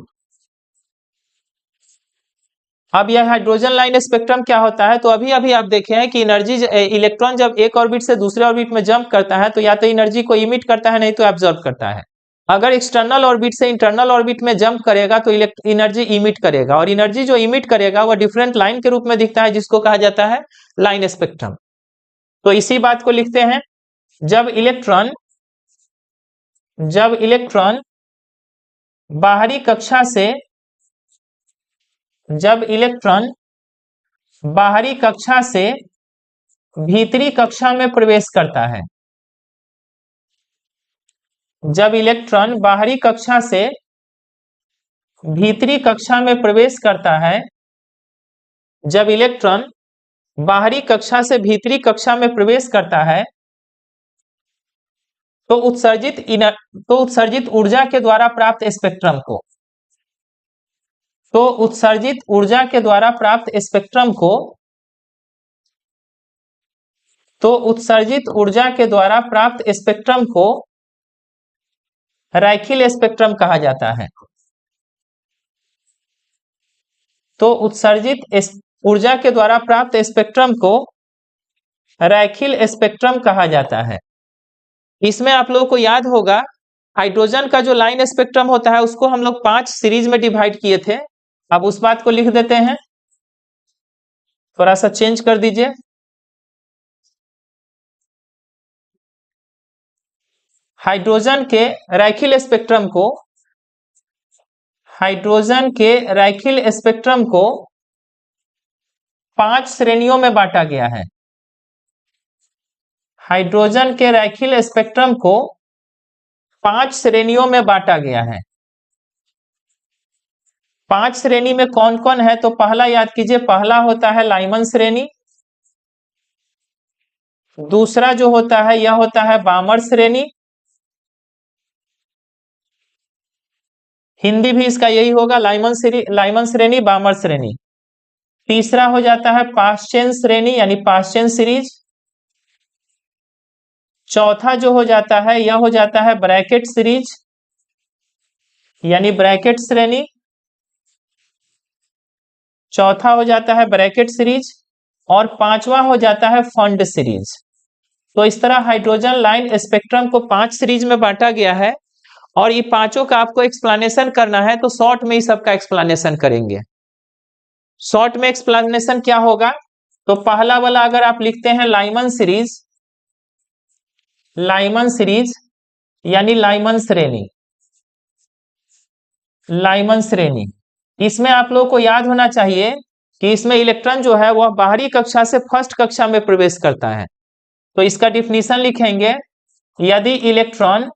अब यह हाइड्रोजन लाइन स्पेक्ट्रम क्या होता है, तो अभी आप देखे हैं कि एनर्जी, इलेक्ट्रॉन जब एक ऑर्बिट से दूसरे ऑर्बिट में जंप करता है तो या तो एनर्जी को इमिट करता है नहीं तो एब्जॉर्ब करता है। अगर एक्सटर्नल ऑर्बिट से इंटरनल ऑर्बिट में जंप करेगा तो एनर्जी इमिट करेगा और एनर्जी जो इमिट करेगा वह डिफरेंट लाइन के रूप में दिखता है जिसको कहा जाता है लाइन स्पेक्ट्रम। तो इसी बात को लिखते हैं। जब इलेक्ट्रॉन बाहरी कक्षा से भीतरी कक्षा में प्रवेश करता है, जब इलेक्ट्रॉन बाहरी कक्षा से भीतरी कक्षा में प्रवेश करता है, जब इलेक्ट्रॉन बाहरी कक्षा से भीतरी कक्षा में प्रवेश करता है तो उत्सर्जित ऊर्जा के द्वारा प्राप्त स्पेक्ट्रम को रैखिल स्पेक्ट्रम कहा जाता है। तो उत्सर्जित ऊर्जा के द्वारा प्राप्त स्पेक्ट्रम को रैखिल स्पेक्ट्रम कहा जाता है। इसमें आप लोगों को याद होगा हाइड्रोजन का जो लाइन स्पेक्ट्रम होता है उसको हम लोग 5 सीरीज में डिवाइड किए थे। अब उस बात को लिख देते हैं, थोड़ा सा चेंज कर दीजिए। हाइड्रोजन के रैखिल स्पेक्ट्रम को हाइड्रोजन के रैखिल स्पेक्ट्रम को 5 श्रेणियों में बांटा गया है। हाइड्रोजन के रैखिल स्पेक्ट्रम को 5 श्रेणियों में बांटा गया है। 5 श्रेणी में कौन कौन है? तो पहला याद कीजिए, पहला होता है लाइमन श्रेणी। दूसरा जो होता है यह होता है बामर श्रेणी, हिंदी भी इसका यही होगा, लाइमन श्रेणी, बामर श्रेणी। तीसरा हो जाता है पाश्चेन श्रेणी यानी पाश्चेन सीरीज। चौथा जो हो जाता है यह हो जाता है ब्रैकेट सीरीज यानी ब्रैकेट श्रेणी। चौथा हो जाता है ब्रैकेट सीरीज और पांचवा हो जाता है फंड सीरीज। तो इस तरह हाइड्रोजन लाइन स्पेक्ट्रम को 5 सीरीज में बांटा गया है और ये पांचों का आपको एक्सप्लेनेशन करना है तो शॉर्ट में ही सबका एक्सप्लेनेशन करेंगे। शॉर्ट में एक्सप्लेनेशन क्या होगा? तो पहला वाला अगर आप लिखते हैं लाइमन सीरीज यानी लाइमन श्रेणी, इसमें आप लोगों को याद होना चाहिए कि इसमें इलेक्ट्रॉन जो है वह बाहरी कक्षा से फर्स्ट कक्षा में प्रवेश करता है। तो इसका डिफिनीशन लिखेंगे, यदि इलेक्ट्रॉन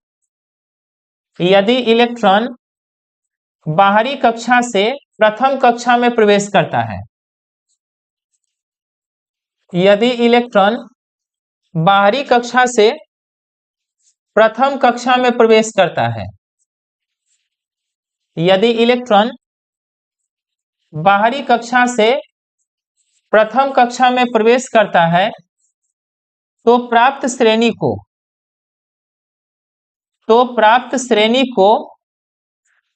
बाहरी कक्षा से प्रथम कक्षा में प्रवेश करता है, यदि इलेक्ट्रॉन बाहरी कक्षा से प्रथम कक्षा में प्रवेश करता है, यदि इलेक्ट्रॉन बाहरी कक्षा से प्रथम कक्षा में प्रवेश करता है तो प्राप्त श्रेणी को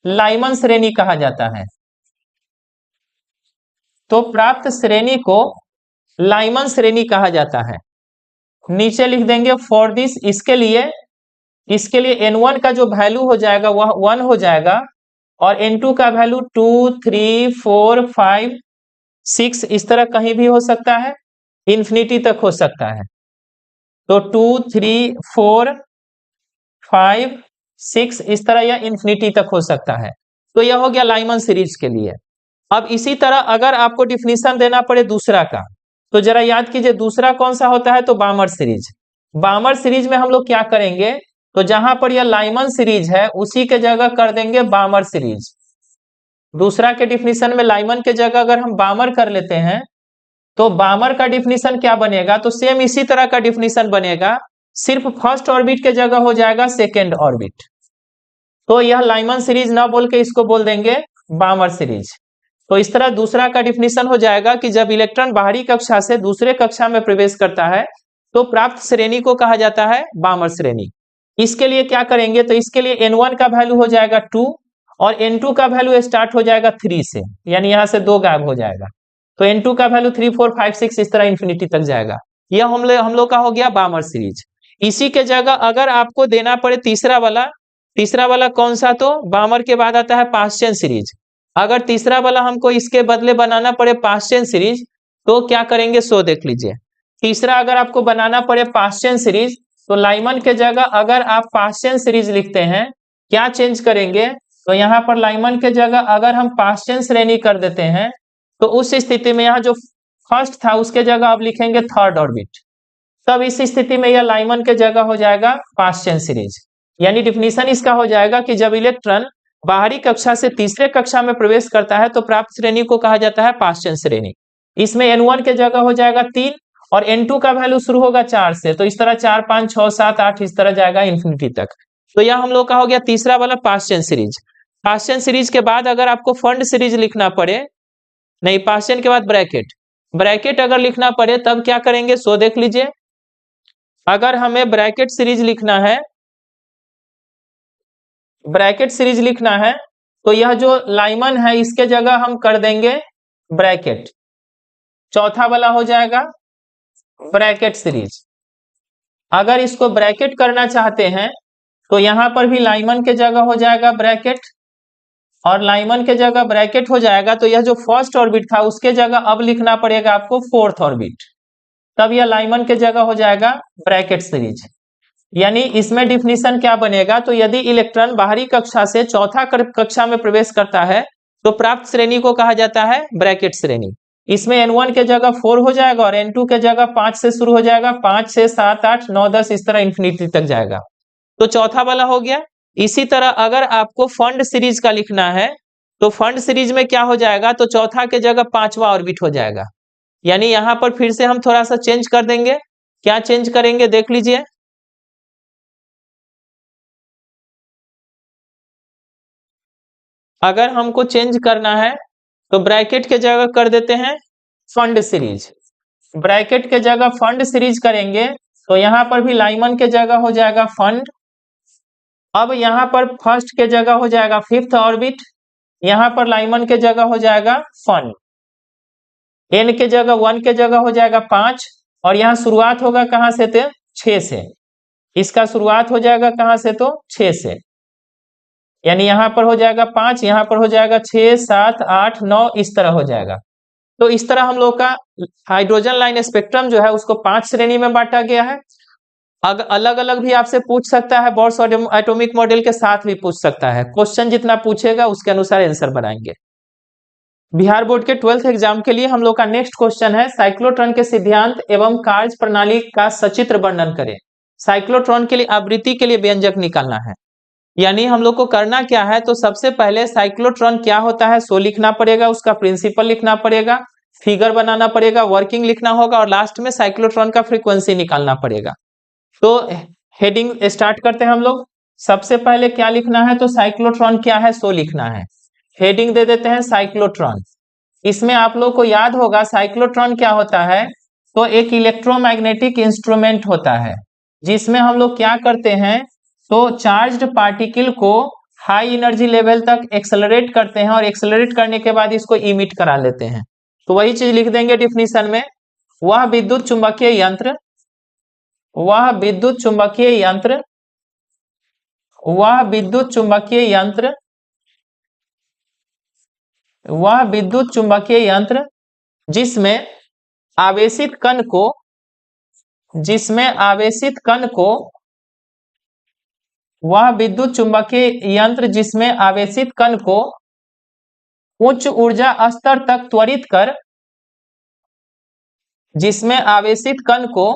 लाइमन श्रेणी कहा जाता है। तो प्राप्त श्रेणी को लाइमन श्रेणी कहा जाता है। नीचे लिख देंगे फॉर दिस, इसके लिए N1 का जो वैल्यू हो जाएगा वह 1 हो जाएगा और N2 का वैल्यू 2, 3, 4, 5, 6 इस तरह कहीं भी हो सकता है, इंफिनिटी तक हो सकता है। तो 2, 3, 4, 5, 6 इस तरह यह इंफिनिटी तक हो सकता है। तो यह हो गया लाइमन सीरीज के लिए। अब इसी तरह अगर आपको डिफिनीशन देना पड़े दूसरा का, तो जरा याद कीजिए दूसरा कौन सा होता है? तो बामर सीरीज। बामर सीरीज में हम लोग क्या करेंगे? तो जहां पर यह लाइमन सीरीज है उसी के जगह कर देंगे बामर सीरीज। दूसरा के डिफिनीशन में लाइमन के जगह अगर हम बामर कर लेते हैं तो बामर का डिफिनीशन क्या बनेगा? तो सेम इसी तरह का डिफिनीशन बनेगा, सिर्फ फर्स्ट ऑर्बिट के जगह हो जाएगा सेकेंड ऑर्बिट। तो यह लाइमन सीरीज ना बोल के इसको बोल देंगे बामर सीरीज। तो इस तरह दूसरा का डिफिनीशन हो जाएगा कि जब इलेक्ट्रॉन बाहरी कक्षा से दूसरे कक्षा में प्रवेश करता है तो प्राप्त श्रेणी को कहा जाता है बामर श्रेणी। इसके लिए क्या करेंगे? तो इसके लिए N1 का वैल्यू हो जाएगा 2 और N2 का वैल्यू स्टार्ट हो जाएगा 3 से, यानी यहां से 2 गायब हो जाएगा। तो N2 का वैल्यू 3, 4, 5, 6 इस तरह इंफिनिटी तक जाएगा। यह हम लोग का हो गया बामर सीरीज। इसी के जगह अगर आपको देना पड़े तीसरा वाला कौन सा? तो बामर के बाद आता है पाश्चेन सीरीज। अगर तीसरा वाला हमको इसके बदले बनाना पड़े पाश्चेन सीरीज तो क्या करेंगे? सो देख लीजिए। तीसरा अगर आपको बनाना पड़े पाश्चेन सीरीज तो लाइमन के जगह अगर आप पाश्चेन सीरीज लिखते हैं, क्या चेंज करेंगे? तो यहाँ पर लाइमन के जगह अगर हम पाश्चेन श्रेणी कर देते हैं तो उस स्थिति में यहाँ जो फर्स्ट था उसके जगह आप लिखेंगे थर्ड ऑर्बिट। तब इस स्थिति में यह लाइमन के जगह हो जाएगा पाश्चेन सीरीज। यानी डिफिनीशन इसका हो जाएगा कि जब इलेक्ट्रॉन बाहरी कक्षा से तीसरे कक्षा में प्रवेश करता है तो प्राप्त श्रेणी को कहा जाता है पाश्चेन श्रेणी। इसमें N1 के जगह हो जाएगा 3 और N2 का वैल्यू शुरू होगा 4 से, तो इस तरह 4, 5, 6, 7, 8 इस तरह जाएगा इंफिनिटी तक। तो यह हम लोग का हो गया तीसरा वाला पाश्चेन सीरीज। पाश्चेन सीरीज के बाद अगर आपको फंड सीरीज लिखना पड़े, नहीं पाश्चेन के बाद ब्रैकेट अगर लिखना पड़े तब क्या करेंगे? सो देख लीजिए। अगर हमें ब्रैकेट सीरीज लिखना है तो यह जो लाइमन है इसके जगह हम कर देंगे ब्रैकेट। चौथा वाला हो जाएगा ब्रैकेट सीरीज। अगर इसको ब्रैकेट करना चाहते हैं तो यहां पर भी लाइमन के जगह हो जाएगा ब्रैकेट और लाइमन के जगह ब्रैकेट हो जाएगा तो यह जो फर्स्ट ऑर्बिट था उसके जगह अब लिखना पड़ेगा आपको फोर्थ ऑर्बिट। तब यह लाइमन के जगह हो जाएगा ब्रैकेट सीरीज। यानी इसमें डिफिनीशन क्या बनेगा, तो यदि इलेक्ट्रॉन बाहरी कक्षा से चौथा कक्षा में प्रवेश करता है तो प्राप्त श्रेणी को कहा जाता है ब्रैकेट श्रेणी। इसमें N1 के जगह 4 हो जाएगा और N2 के जगह 5 से शुरू हो जाएगा, 5 से 7 8 9 10 इस तरह इंफिनिटी तक जाएगा। तो चौथा वाला हो गया। इसी तरह अगर आपको फंड सीरीज का लिखना है तो फंड सीरीज में क्या हो जाएगा, तो चौथा के जगह 5वां ऑर्बिट हो जाएगा। यानी यहां पर फिर से हम थोड़ा सा चेंज कर देंगे। क्या चेंज करेंगे देख लीजिए। अगर हमको चेंज करना है तो ब्रैकेट के जगह कर देते हैं फंड सीरीज। ब्रैकेट के जगह फंड सीरीज करेंगे तो यहां पर भी लाइमन के जगह हो जाएगा फंड। अब यहां पर फर्स्ट के जगह हो जाएगा 5th ऑर्बिट, यहां पर लाइमन के जगह हो जाएगा फंड। एन के जगह 1 के जगह हो जाएगा 5 और यहां शुरुआत होगा कहां से, थे 6 से। इसका शुरुआत हो जाएगा कहां से, तो 6 से। यानी यहां पर हो जाएगा 5, यहां पर हो जाएगा 6 7 8 9 इस तरह हो जाएगा। तो इस तरह हम लोग का हाइड्रोजन लाइन स्पेक्ट्रम जो है उसको 5 श्रेणी में बांटा गया है। अलग अलग भी आपसे पूछ सकता है, बोर्स एटॉमिक मॉडल के साथ भी पूछ सकता है। क्वेश्चन जितना पूछेगा उसके अनुसार आंसर बनाएंगे। बिहार बोर्ड के 12th एग्जाम के लिए हम लोग का नेक्स्ट क्वेश्चन है, साइक्लोट्रॉन के सिद्धांत एवं कार्य प्रणाली का सचित्र वर्णन करें। साइक्लोट्रॉन के लिए आवृत्ति के लिए व्यंजक निकालना है। यानी हम लोग को करना क्या है, तो सबसे पहले साइक्लोट्रॉन क्या होता है सो लिखना पड़ेगा, उसका प्रिंसिपल लिखना पड़ेगा, फिगर बनाना पड़ेगा, वर्किंग लिखना होगा और लास्ट में साइक्लोट्रॉन का फ्रीक्वेंसी निकालना पड़ेगा। तो हेडिंग स्टार्ट करते हैं हम लोग। सबसे पहले क्या लिखना है, तो साइक्लोट्रॉन क्या है सो लिखना है। हेडिंग दे देते हैं साइक्लोट्रॉन। इसमें आप लोग को याद होगा साइक्लोट्रॉन क्या होता है, तो एक इलेक्ट्रोमैग्नेटिक इंस्ट्रूमेंट होता है जिसमें हम लोग क्या करते हैं, तो चार्ज्ड पार्टिकल को हाई एनर्जी लेवल तक एक्सेलरेट करते हैं और एक्सेलरेट करने के बाद इसको इमिट करा लेते हैं। तो वही चीज लिख देंगे डिफिनीशन में, वह विद्युत चुंबकीय यंत्र, वह विद्युत चुंबकीय यंत्र, वह विद्युत चुंबकीय यंत्र, वह विद्युत चुंबकीय यंत्र जिसमें आवेशित कण को, जिसमें आवेशित कण को, वह विद्युत चुंबकीय यंत्र जिसमें आवेशित कण को उच्च ऊर्जा स्तर तक त्वरित कर, जिसमें आवेशित कण को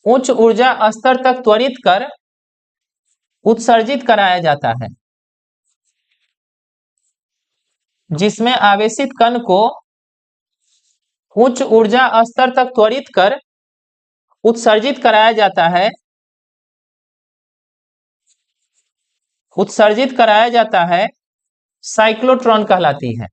उच्च ऊर्जा स्तर तक त्वरित कर उत्सर्जित कराया जाता है, जिसमें आवेशित कण को उच्च ऊर्जा स्तर तक त्वरित कर उत्सर्जित कराया जाता है, उत्सर्जित कराया जाता है, साइक्लोट्रॉन कहलाती है।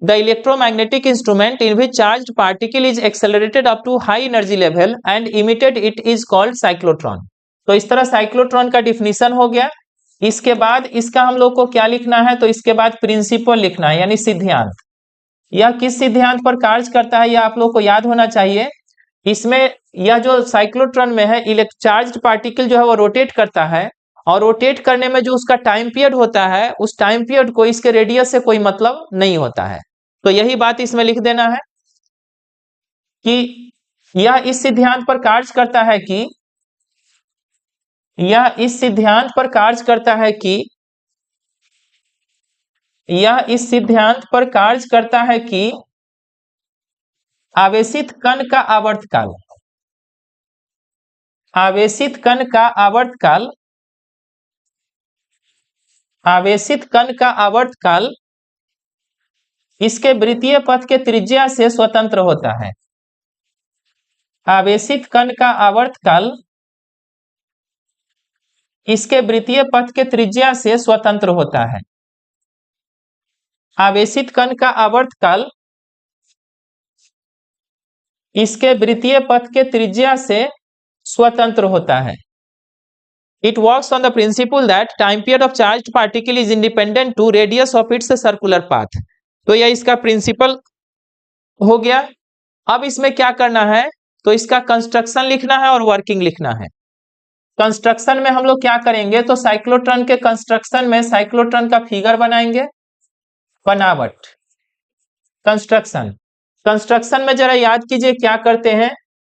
The electromagnetic instrument in which charged particle is accelerated up to high energy level and emitted it is called cyclotron। तो इस तरह साइक्लोट्रॉन का डिफिनीशन हो गया। इसके बाद इसका हम लोग को क्या लिखना है, तो इसके बाद प्रिंसिपल लिखना है यानी सिद्धांत। यह किस सिद्धांत पर कार्य करता है यह आप लोग को याद होना चाहिए। इसमें यह जो साइक्लोट्रॉन में है चार्ज्ड पार्टिकल जो है वो रोटेट करता है और रोटेट करने में जो उसका टाइम पीरियड होता है उस टाइम पीरियड को इसके रेडियस से कोई मतलब नहीं होता है। तो यही बात इसमें लिख देना है कि यह इस सिद्धांत पर कार्य करता है कि, यह इस सिद्धांत पर कार्य करता है कि, यह इस सिद्धांत पर कार्य करता है कि आवेशित कण का आवर्तकाल, आवेशित कण का आवर्तकाल, आवेशित कण का आवर्तकाल इसके वृत्तीय पथ के त्रिज्या से स्वतंत्र होता है। आवेशित कण का आवर्तकाल इसके वृत्तीय पथ के त्रिज्या से स्वतंत्र होता है। आवेशित कण का आवर्तकाल इसके वृत्तीय पथ के त्रिज्या से स्वतंत्र होता है। It works on the principle that time period of charged particle is independent to radius of its circular path। तो यह इसका प्रिंसिपल हो गया। अब इसमें क्या करना है, तो इसका कंस्ट्रक्शन लिखना है और वर्किंग लिखना है। कंस्ट्रक्शन में हम लोग क्या करेंगे, तो साइक्लोट्रॉन के कंस्ट्रक्शन में साइक्लोट्रॉन का फिगर बनाएंगे, बनावट। कंस्ट्रक्शन, कंस्ट्रक्शन में जरा याद कीजिए क्या करते हैं,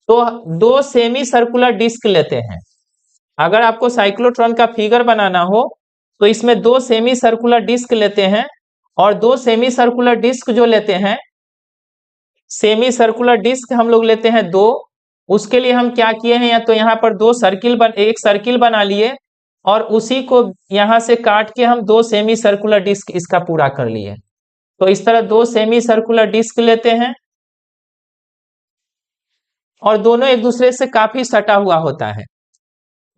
तो दो सेमी सर्कुलर डिस्क लेते हैं। अगर आपको साइक्लोट्रॉन का फिगर बनाना हो तो इसमें दो सेमी सर्कुलर डिस्क लेते हैं, और दो सेमी सर्कुलर डिस्क जो लेते हैं, सेमी सर्कुलर डिस्क हम लोग लेते हैं दो। उसके लिए हम क्या किए हैं, या तो यहाँ पर एक सर्किल बना लिए, और उसी को यहाँ से काट के हम दो सेमी सर्कुलर डिस्क इसका पूरा कर लिए। तो इस तरह दो सेमी सर्कुलर डिस्क लेते हैं, और दोनों एक दूसरे से काफी सटा हुआ होता है।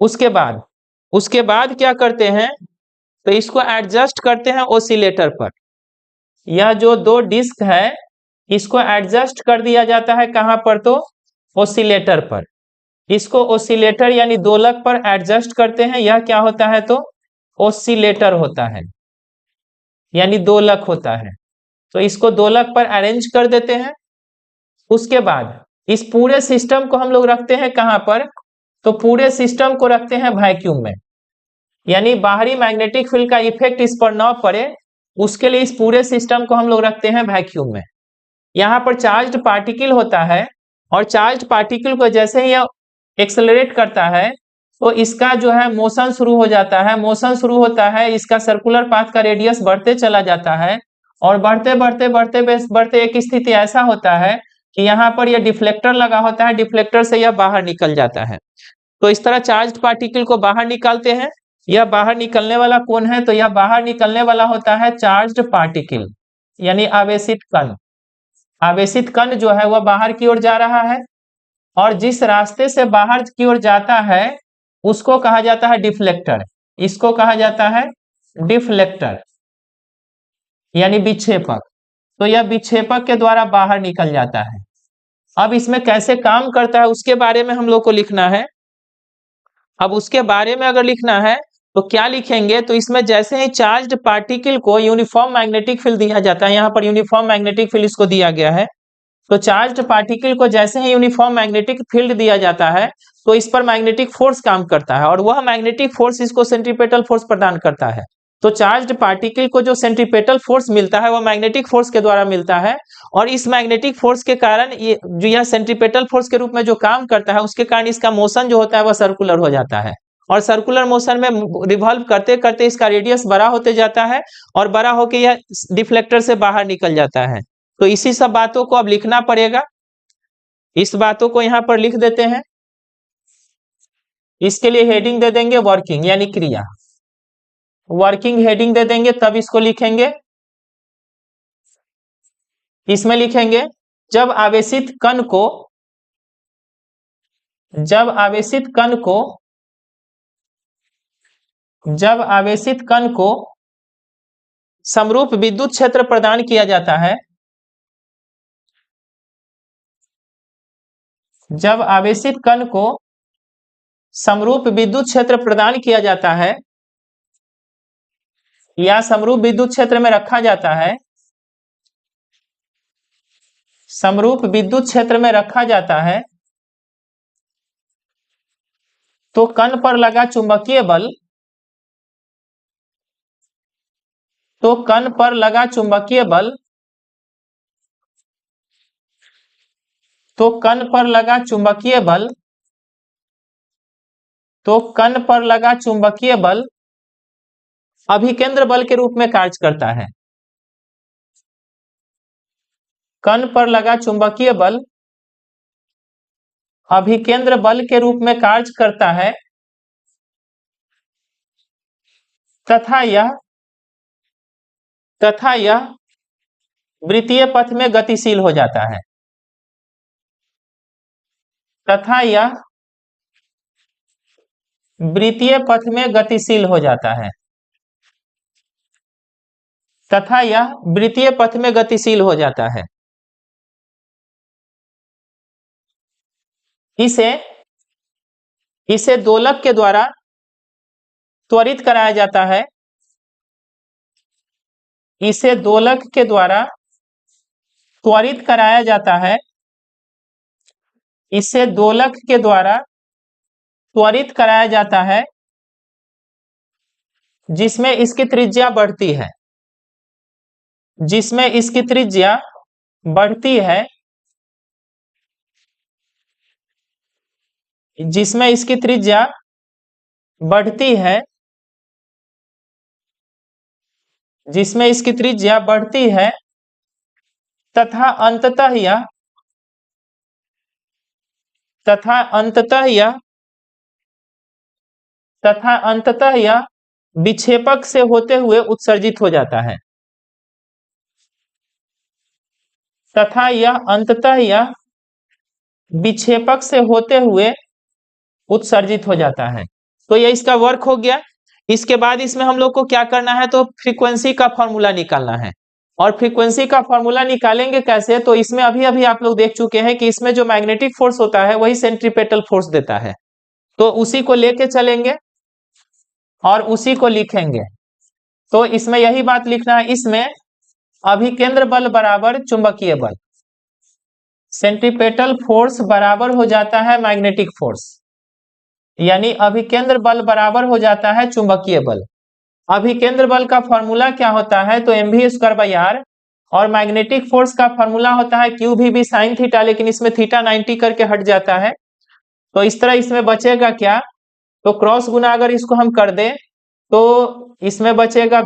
उसके बाद क्या करते हैं, तो इसको एडजस्ट करते हैं ओसिलेटर पर। यह जो दो डिस्क है इसको एडजस्ट कर दिया जाता है कहां पर, तो ओसिलेटर पर। इसको ओसिलेटर यानी दोलक पर एडजस्ट करते हैं। यह क्या होता है, तो ओसिलेटर होता है, यानी दोलक होता है। तो इसको दोलक पर अरेंज कर देते हैं। उसके बाद इस पूरे सिस्टम को हम लोग रखते हैं कहां पर, तो पूरे सिस्टम को रखते हैं वैक्यूम में, यानी बाहरी मैग्नेटिक फील्ड का इफेक्ट इस पर न पड़े, उसके लिए इस पूरे सिस्टम को हम लोग रखते हैं वैक्यूम में। यहाँ पर चार्ज्ड पार्टिकल होता है, और चार्ज्ड पार्टिकल को जैसे ही यह एक्सेलरेट करता है तो इसका जो है मोशन शुरू हो जाता है। मोशन शुरू होता है, इसका सर्कुलर पाथ का रेडियस बढ़ते चला जाता है, और बढ़ते बढ़ते बढ़ते बढ़ते एक स्थिति ऐसा होता है कि यहाँ पर यह डिफ्लेक्टर लगा होता है, डिफ्लेक्टर से यह बाहर निकल जाता है। तो इस तरह चार्ज्ड पार्टिकल को बाहर निकालते हैं। यह बाहर निकलने वाला कौन है, तो यह बाहर निकलने वाला होता है चार्ज्ड पार्टिकल, यानी आवेशित कण। आवेशित कण जो है वह बाहर की ओर जा रहा है, और जिस रास्ते से बाहर की ओर जाता है उसको कहा जाता है डिफ्लेक्टर। इसको कहा जाता है डिफ्लेक्टर, यानी विक्षेपक। तो यह विक्षेपक के द्वारा बाहर निकल जाता है। अब इसमें कैसे काम करता है उसके बारे में हम लोग को लिखना है। अब उसके बारे में अगर लिखना है तो क्या लिखेंगे, तो इसमें जैसे ही चार्ज्ड पार्टिकल को यूनिफॉर्म मैग्नेटिक फील्ड दिया जाता है, यहाँ पर यूनिफॉर्म मैग्नेटिक फील्ड इसको दिया गया है। तो चार्ज्ड पार्टिकल को जैसे ही यूनिफॉर्म मैग्नेटिक फील्ड दिया जाता है तो इस पर मैग्नेटिक फोर्स काम करता है, और वह मैग्नेटिक फोर्स इसको सेंट्रीपेटल फोर्स प्रदान करता है। तो चार्ज्ड पार्टिकल को जो सेंट्रीपेटल फोर्स मिलता है वह मैग्नेटिक फोर्स के द्वारा मिलता है, और इस मैग्नेटिक फोर्स के कारण ये जो यह सेंट्रीपेटल फोर्स के रूप में जो काम करता है उसके कारण इसका मोशन जो होता है वह सर्कुलर हो जाता है, और सर्कुलर मोशन में रिवॉल्व करते करते इसका रेडियस बड़ा होते जाता है, और बड़ा होकर यह डिफ्लेक्टर से बाहर निकल जाता है। तो इसी सब बातों को अब लिखना पड़ेगा। इस बातों को यहां पर लिख देते हैं। इसके लिए हेडिंग दे देंगे वर्किंग, यानी क्रिया। वर्किंग हेडिंग दे देंगे, तब इसको लिखेंगे। इसमें लिखेंगे जब आवेशित कण को जब आवेशित कण को जब आवेशित कण को समरूप विद्युत क्षेत्र प्रदान किया जाता है, जब आवेशित कण को समरूप विद्युत क्षेत्र प्रदान किया जाता है या समरूप विद्युत क्षेत्र में रखा जाता है, समरूप विद्युत क्षेत्र में रखा जाता है, तो कण पर लगा चुंबकीय बल तो कण पर लगा चुंबकीय बल तो कण पर लगा चुंबकीय बल तो कण पर लगा चुंबकीय बल अभिकेंद्र बल के रूप में कार्य करता है। कण पर लगा चुंबकीय बल अभिकेंद्र बल के रूप में कार्य करता है, तथा यह वृत्तीय पथ में गतिशील हो जाता है। तथा यह वृत्तीय पथ में गतिशील हो जाता है। तथा यह वृत्तीय पथ में गतिशील हो जाता है। इसे दोलक के द्वारा त्वरित कराया जाता है। इसे दोलक के द्वारा त्वरित कराया जाता है। इसे दोलक के द्वारा त्वरित कराया जाता है, जिसमें इसकी त्रिज्या बढ़ती है। जिसमें इसकी त्रिज्या बढ़ती है जिसमें इसकी त्रिज्या बढ़ती है, जिसमें इसकी त्रिज्या बढ़ती है तथा अंततः यह विक्षेपक से होते हुए उत्सर्जित हो जाता है, तथा यह विक्षेपक से होते हुए उत्सर्जित हो जाता है। तो ये इसका वर्क हो गया। इसके बाद इसमें हम लोग को क्या करना है, तो फ्रीक्वेंसी का फॉर्मूला निकालना है। और फ्रीक्वेंसी का फॉर्मूला निकालेंगे कैसे, तो इसमें अभी अभी आप लोग देख चुके हैं कि इसमें जो मैग्नेटिक फोर्स होता है वही सेंट्रीपेटल फोर्स देता है, तो उसी को लेके चलेंगे और उसी को लिखेंगे। तो इसमें यही बात लिखना है, इसमें अभिकेंद्र बल बराबर चुंबकीय बल, सेंट्रीपेटल फोर्स बराबर हो जाता है मैग्नेटिक फोर्स, यानी अभिकेंद्र बल बराबर हो जाता है चुंबकीय बल। अभिकेंद्र बल का फॉर्मूला क्या होता है, तो mv²/r, और मैग्नेटिक फोर्स का फॉर्मूला होता है qvb sin थीटा, लेकिन इसमें थीटा 90 करके हट जाता है। तो इस तरह इसमें बचेगा क्या, तो क्रॉस गुना अगर इसको हम कर दें तो इसमें बचेगा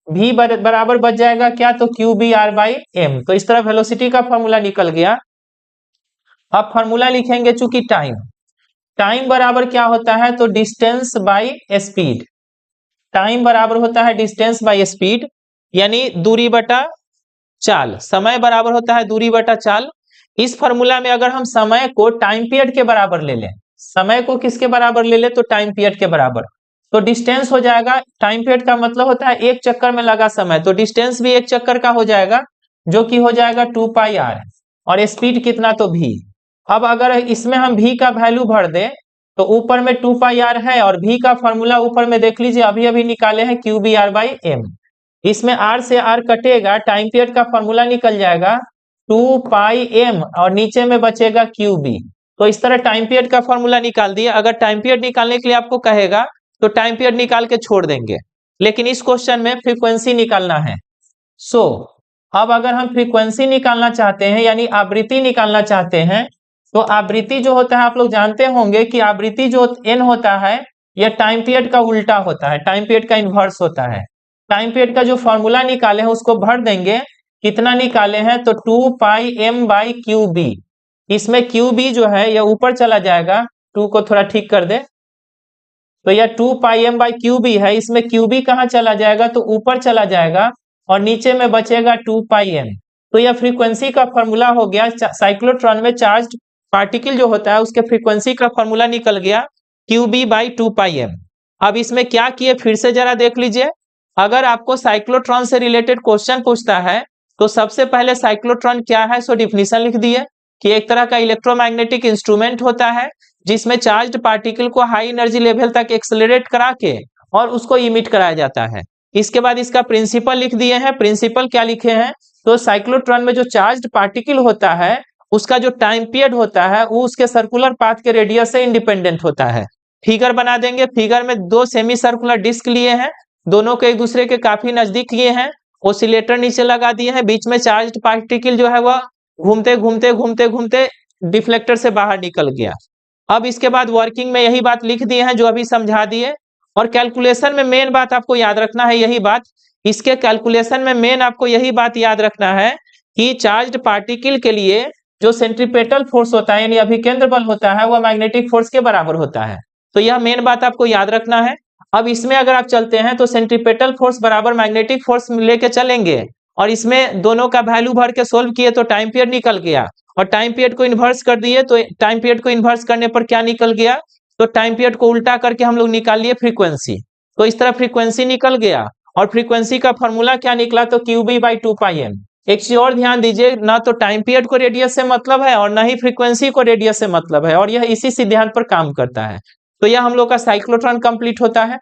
v बराबर बच जाएगा क्या, तो qbr/m। तो इस तरह वेलोसिटी का फॉर्मूला निकल गया। अब फॉर्मूला लिखेंगे, चूंकि टाइम बराबर क्या होता है, तो डिस्टेंस बाय स्पीड। टाइम बराबर होता है डिस्टेंस बाय स्पीड, यानी दूरी बटा चाल। समय बराबर होता है दूरी बटा चाल। इस फॉर्मूला में अगर हम समय को टाइम पीरियड के बराबर ले लें, समय को किसके बराबर ले लें, तो टाइम पीरियड के बराबर, तो डिस्टेंस हो जाएगा, टाइम पीरियड का मतलब होता है एक चक्कर में लगा समय, तो डिस्टेंस भी एक चक्कर का हो जाएगा, जो कि हो जाएगा 2πr, और स्पीड कितना, तो v। अब अगर इसमें हम v का वैल्यू भर दें तो ऊपर में 2πr है, और v का फॉर्मूला ऊपर में देख लीजिए अभी अभी निकाले हैं qbr/m। इसमें r से r कटेगा, टाइम पीरियड का फॉर्मूला निकल जाएगा 2πm, और नीचे में बचेगा qb। तो इस तरह टाइम पीरियड का फॉर्मूला निकाल दिया। अगर टाइम पीरियड निकालने के लिए आपको कहेगा तो टाइम पीरियड निकाल के छोड़ देंगे, लेकिन इस क्वेश्चन में फ्रीक्वेंसी निकालना है। अब अगर हम फ्रीक्वेंसी निकालना चाहते हैं, यानी आवृत्ति निकालना चाहते हैं, तो आवृत्ति जो होता है आप लोग जानते होंगे कि आवृत्ति जो n होता है यह टाइम पीरियड का उल्टा होता है, टाइम पीरियड का इन्वर्स होता है। टाइम पीरियड का जो फॉर्मूला निकाले हैं उसको भर देंगे, कितना निकाले हैं, तो 2πm/qb। इसमें qb जो है यह ऊपर चला जाएगा, 2 को थोड़ा ठीक कर दे, तो यह 2πm/qb है, इसमें qb कहाँ चला जाएगा, तो ऊपर चला जाएगा, और नीचे में बचेगा 2πm। तो यह फ्रीक्वेंसी का फॉर्मूला हो गया। साइक्लोट्रॉन में चार्ज पार्टिकल जो होता है उसके फ्रीक्वेंसी का फॉर्मूला निकल गया qb/2πm। अब इसमें क्या किए, फिर से जरा देख लीजिए। अगर आपको साइक्लोट्रॉन से रिलेटेड क्वेश्चन पूछता है तो सबसे पहले साइक्लोट्रॉन क्या है, सो डिफिनीशन लिख दिए कि एक तरह का इलेक्ट्रोमैग्नेटिक इंस्ट्रूमेंट होता है जिसमें चार्ज पार्टिकल को हाई एनर्जी लेवल तक एक्सेलरेट करा के और उसको इमिट कराया जाता है। इसके बाद इसका प्रिंसिपल लिख दिए हैं। प्रिंसिपल क्या लिखे हैं, तो साइक्लोट्रॉन में जो चार्ज पार्टिकल होता है उसका जो टाइम पीरियड होता है वो उसके सर्कुलर पाथ के रेडियस से इंडिपेंडेंट होता है। फिगर बना देंगे। फिगर में 2 सेमी सर्कुलर डिस्क लिए हैं, दोनों को एक दूसरे के काफी नजदीक लिए हैं, ओसिलेटर नीचे लगा दिए हैं, बीच में चार्ज पार्टिकल जो है वह घूमते घूमते घूमते घूमते डिफ्लेक्टर से बाहर निकल गया। अब इसके बाद वर्किंग में यही बात लिख दिए हैं जो अभी समझा दिए। और कैलकुलेशन में मेन बात आपको याद रखना है, यही बात, इसके कैलकुलेशन में मेन आपको यही बात याद रखना है कि चार्ज पार्टिकल के लिए जो सेंट्रीपेटल फोर्स होता है यानी अभिकेंद्र बल होता है वह मैग्नेटिक फोर्स के बराबर होता है। तो यह मेन बात आपको याद रखना है। अब इसमें अगर आप चलते हैं तो सेंट्रीपेटल फोर्स बराबर मैग्नेटिक फोर्स लेके चलेंगे, और इसमें दोनों का वैल्यू भर के सोल्व किए तो टाइम पीरियड निकल गया, और टाइम पीरियड को इन्वर्स कर दिए तो टाइम पीरियड को इन्वर्स करने पर क्या निकल गया, तो टाइम पीरियड को उल्टा करके हम लोग निकाल लिए फ्रीक्वेंसी। तो इस तरह फ्रीक्वेंसी निकल गया, और फ्रीक्वेंसी का फॉर्मूला क्या निकला, तो qb/2πm। एक चीज और ध्यान दीजिए, ना तो टाइम पीरियड को रेडियस से मतलब है और ना ही फ्रीक्वेंसी को रेडियस से मतलब है, और यह इसी सिद्धांत पर काम करता है। तो यह हम लोग का साइक्लोट्रॉन कंप्लीट होता है।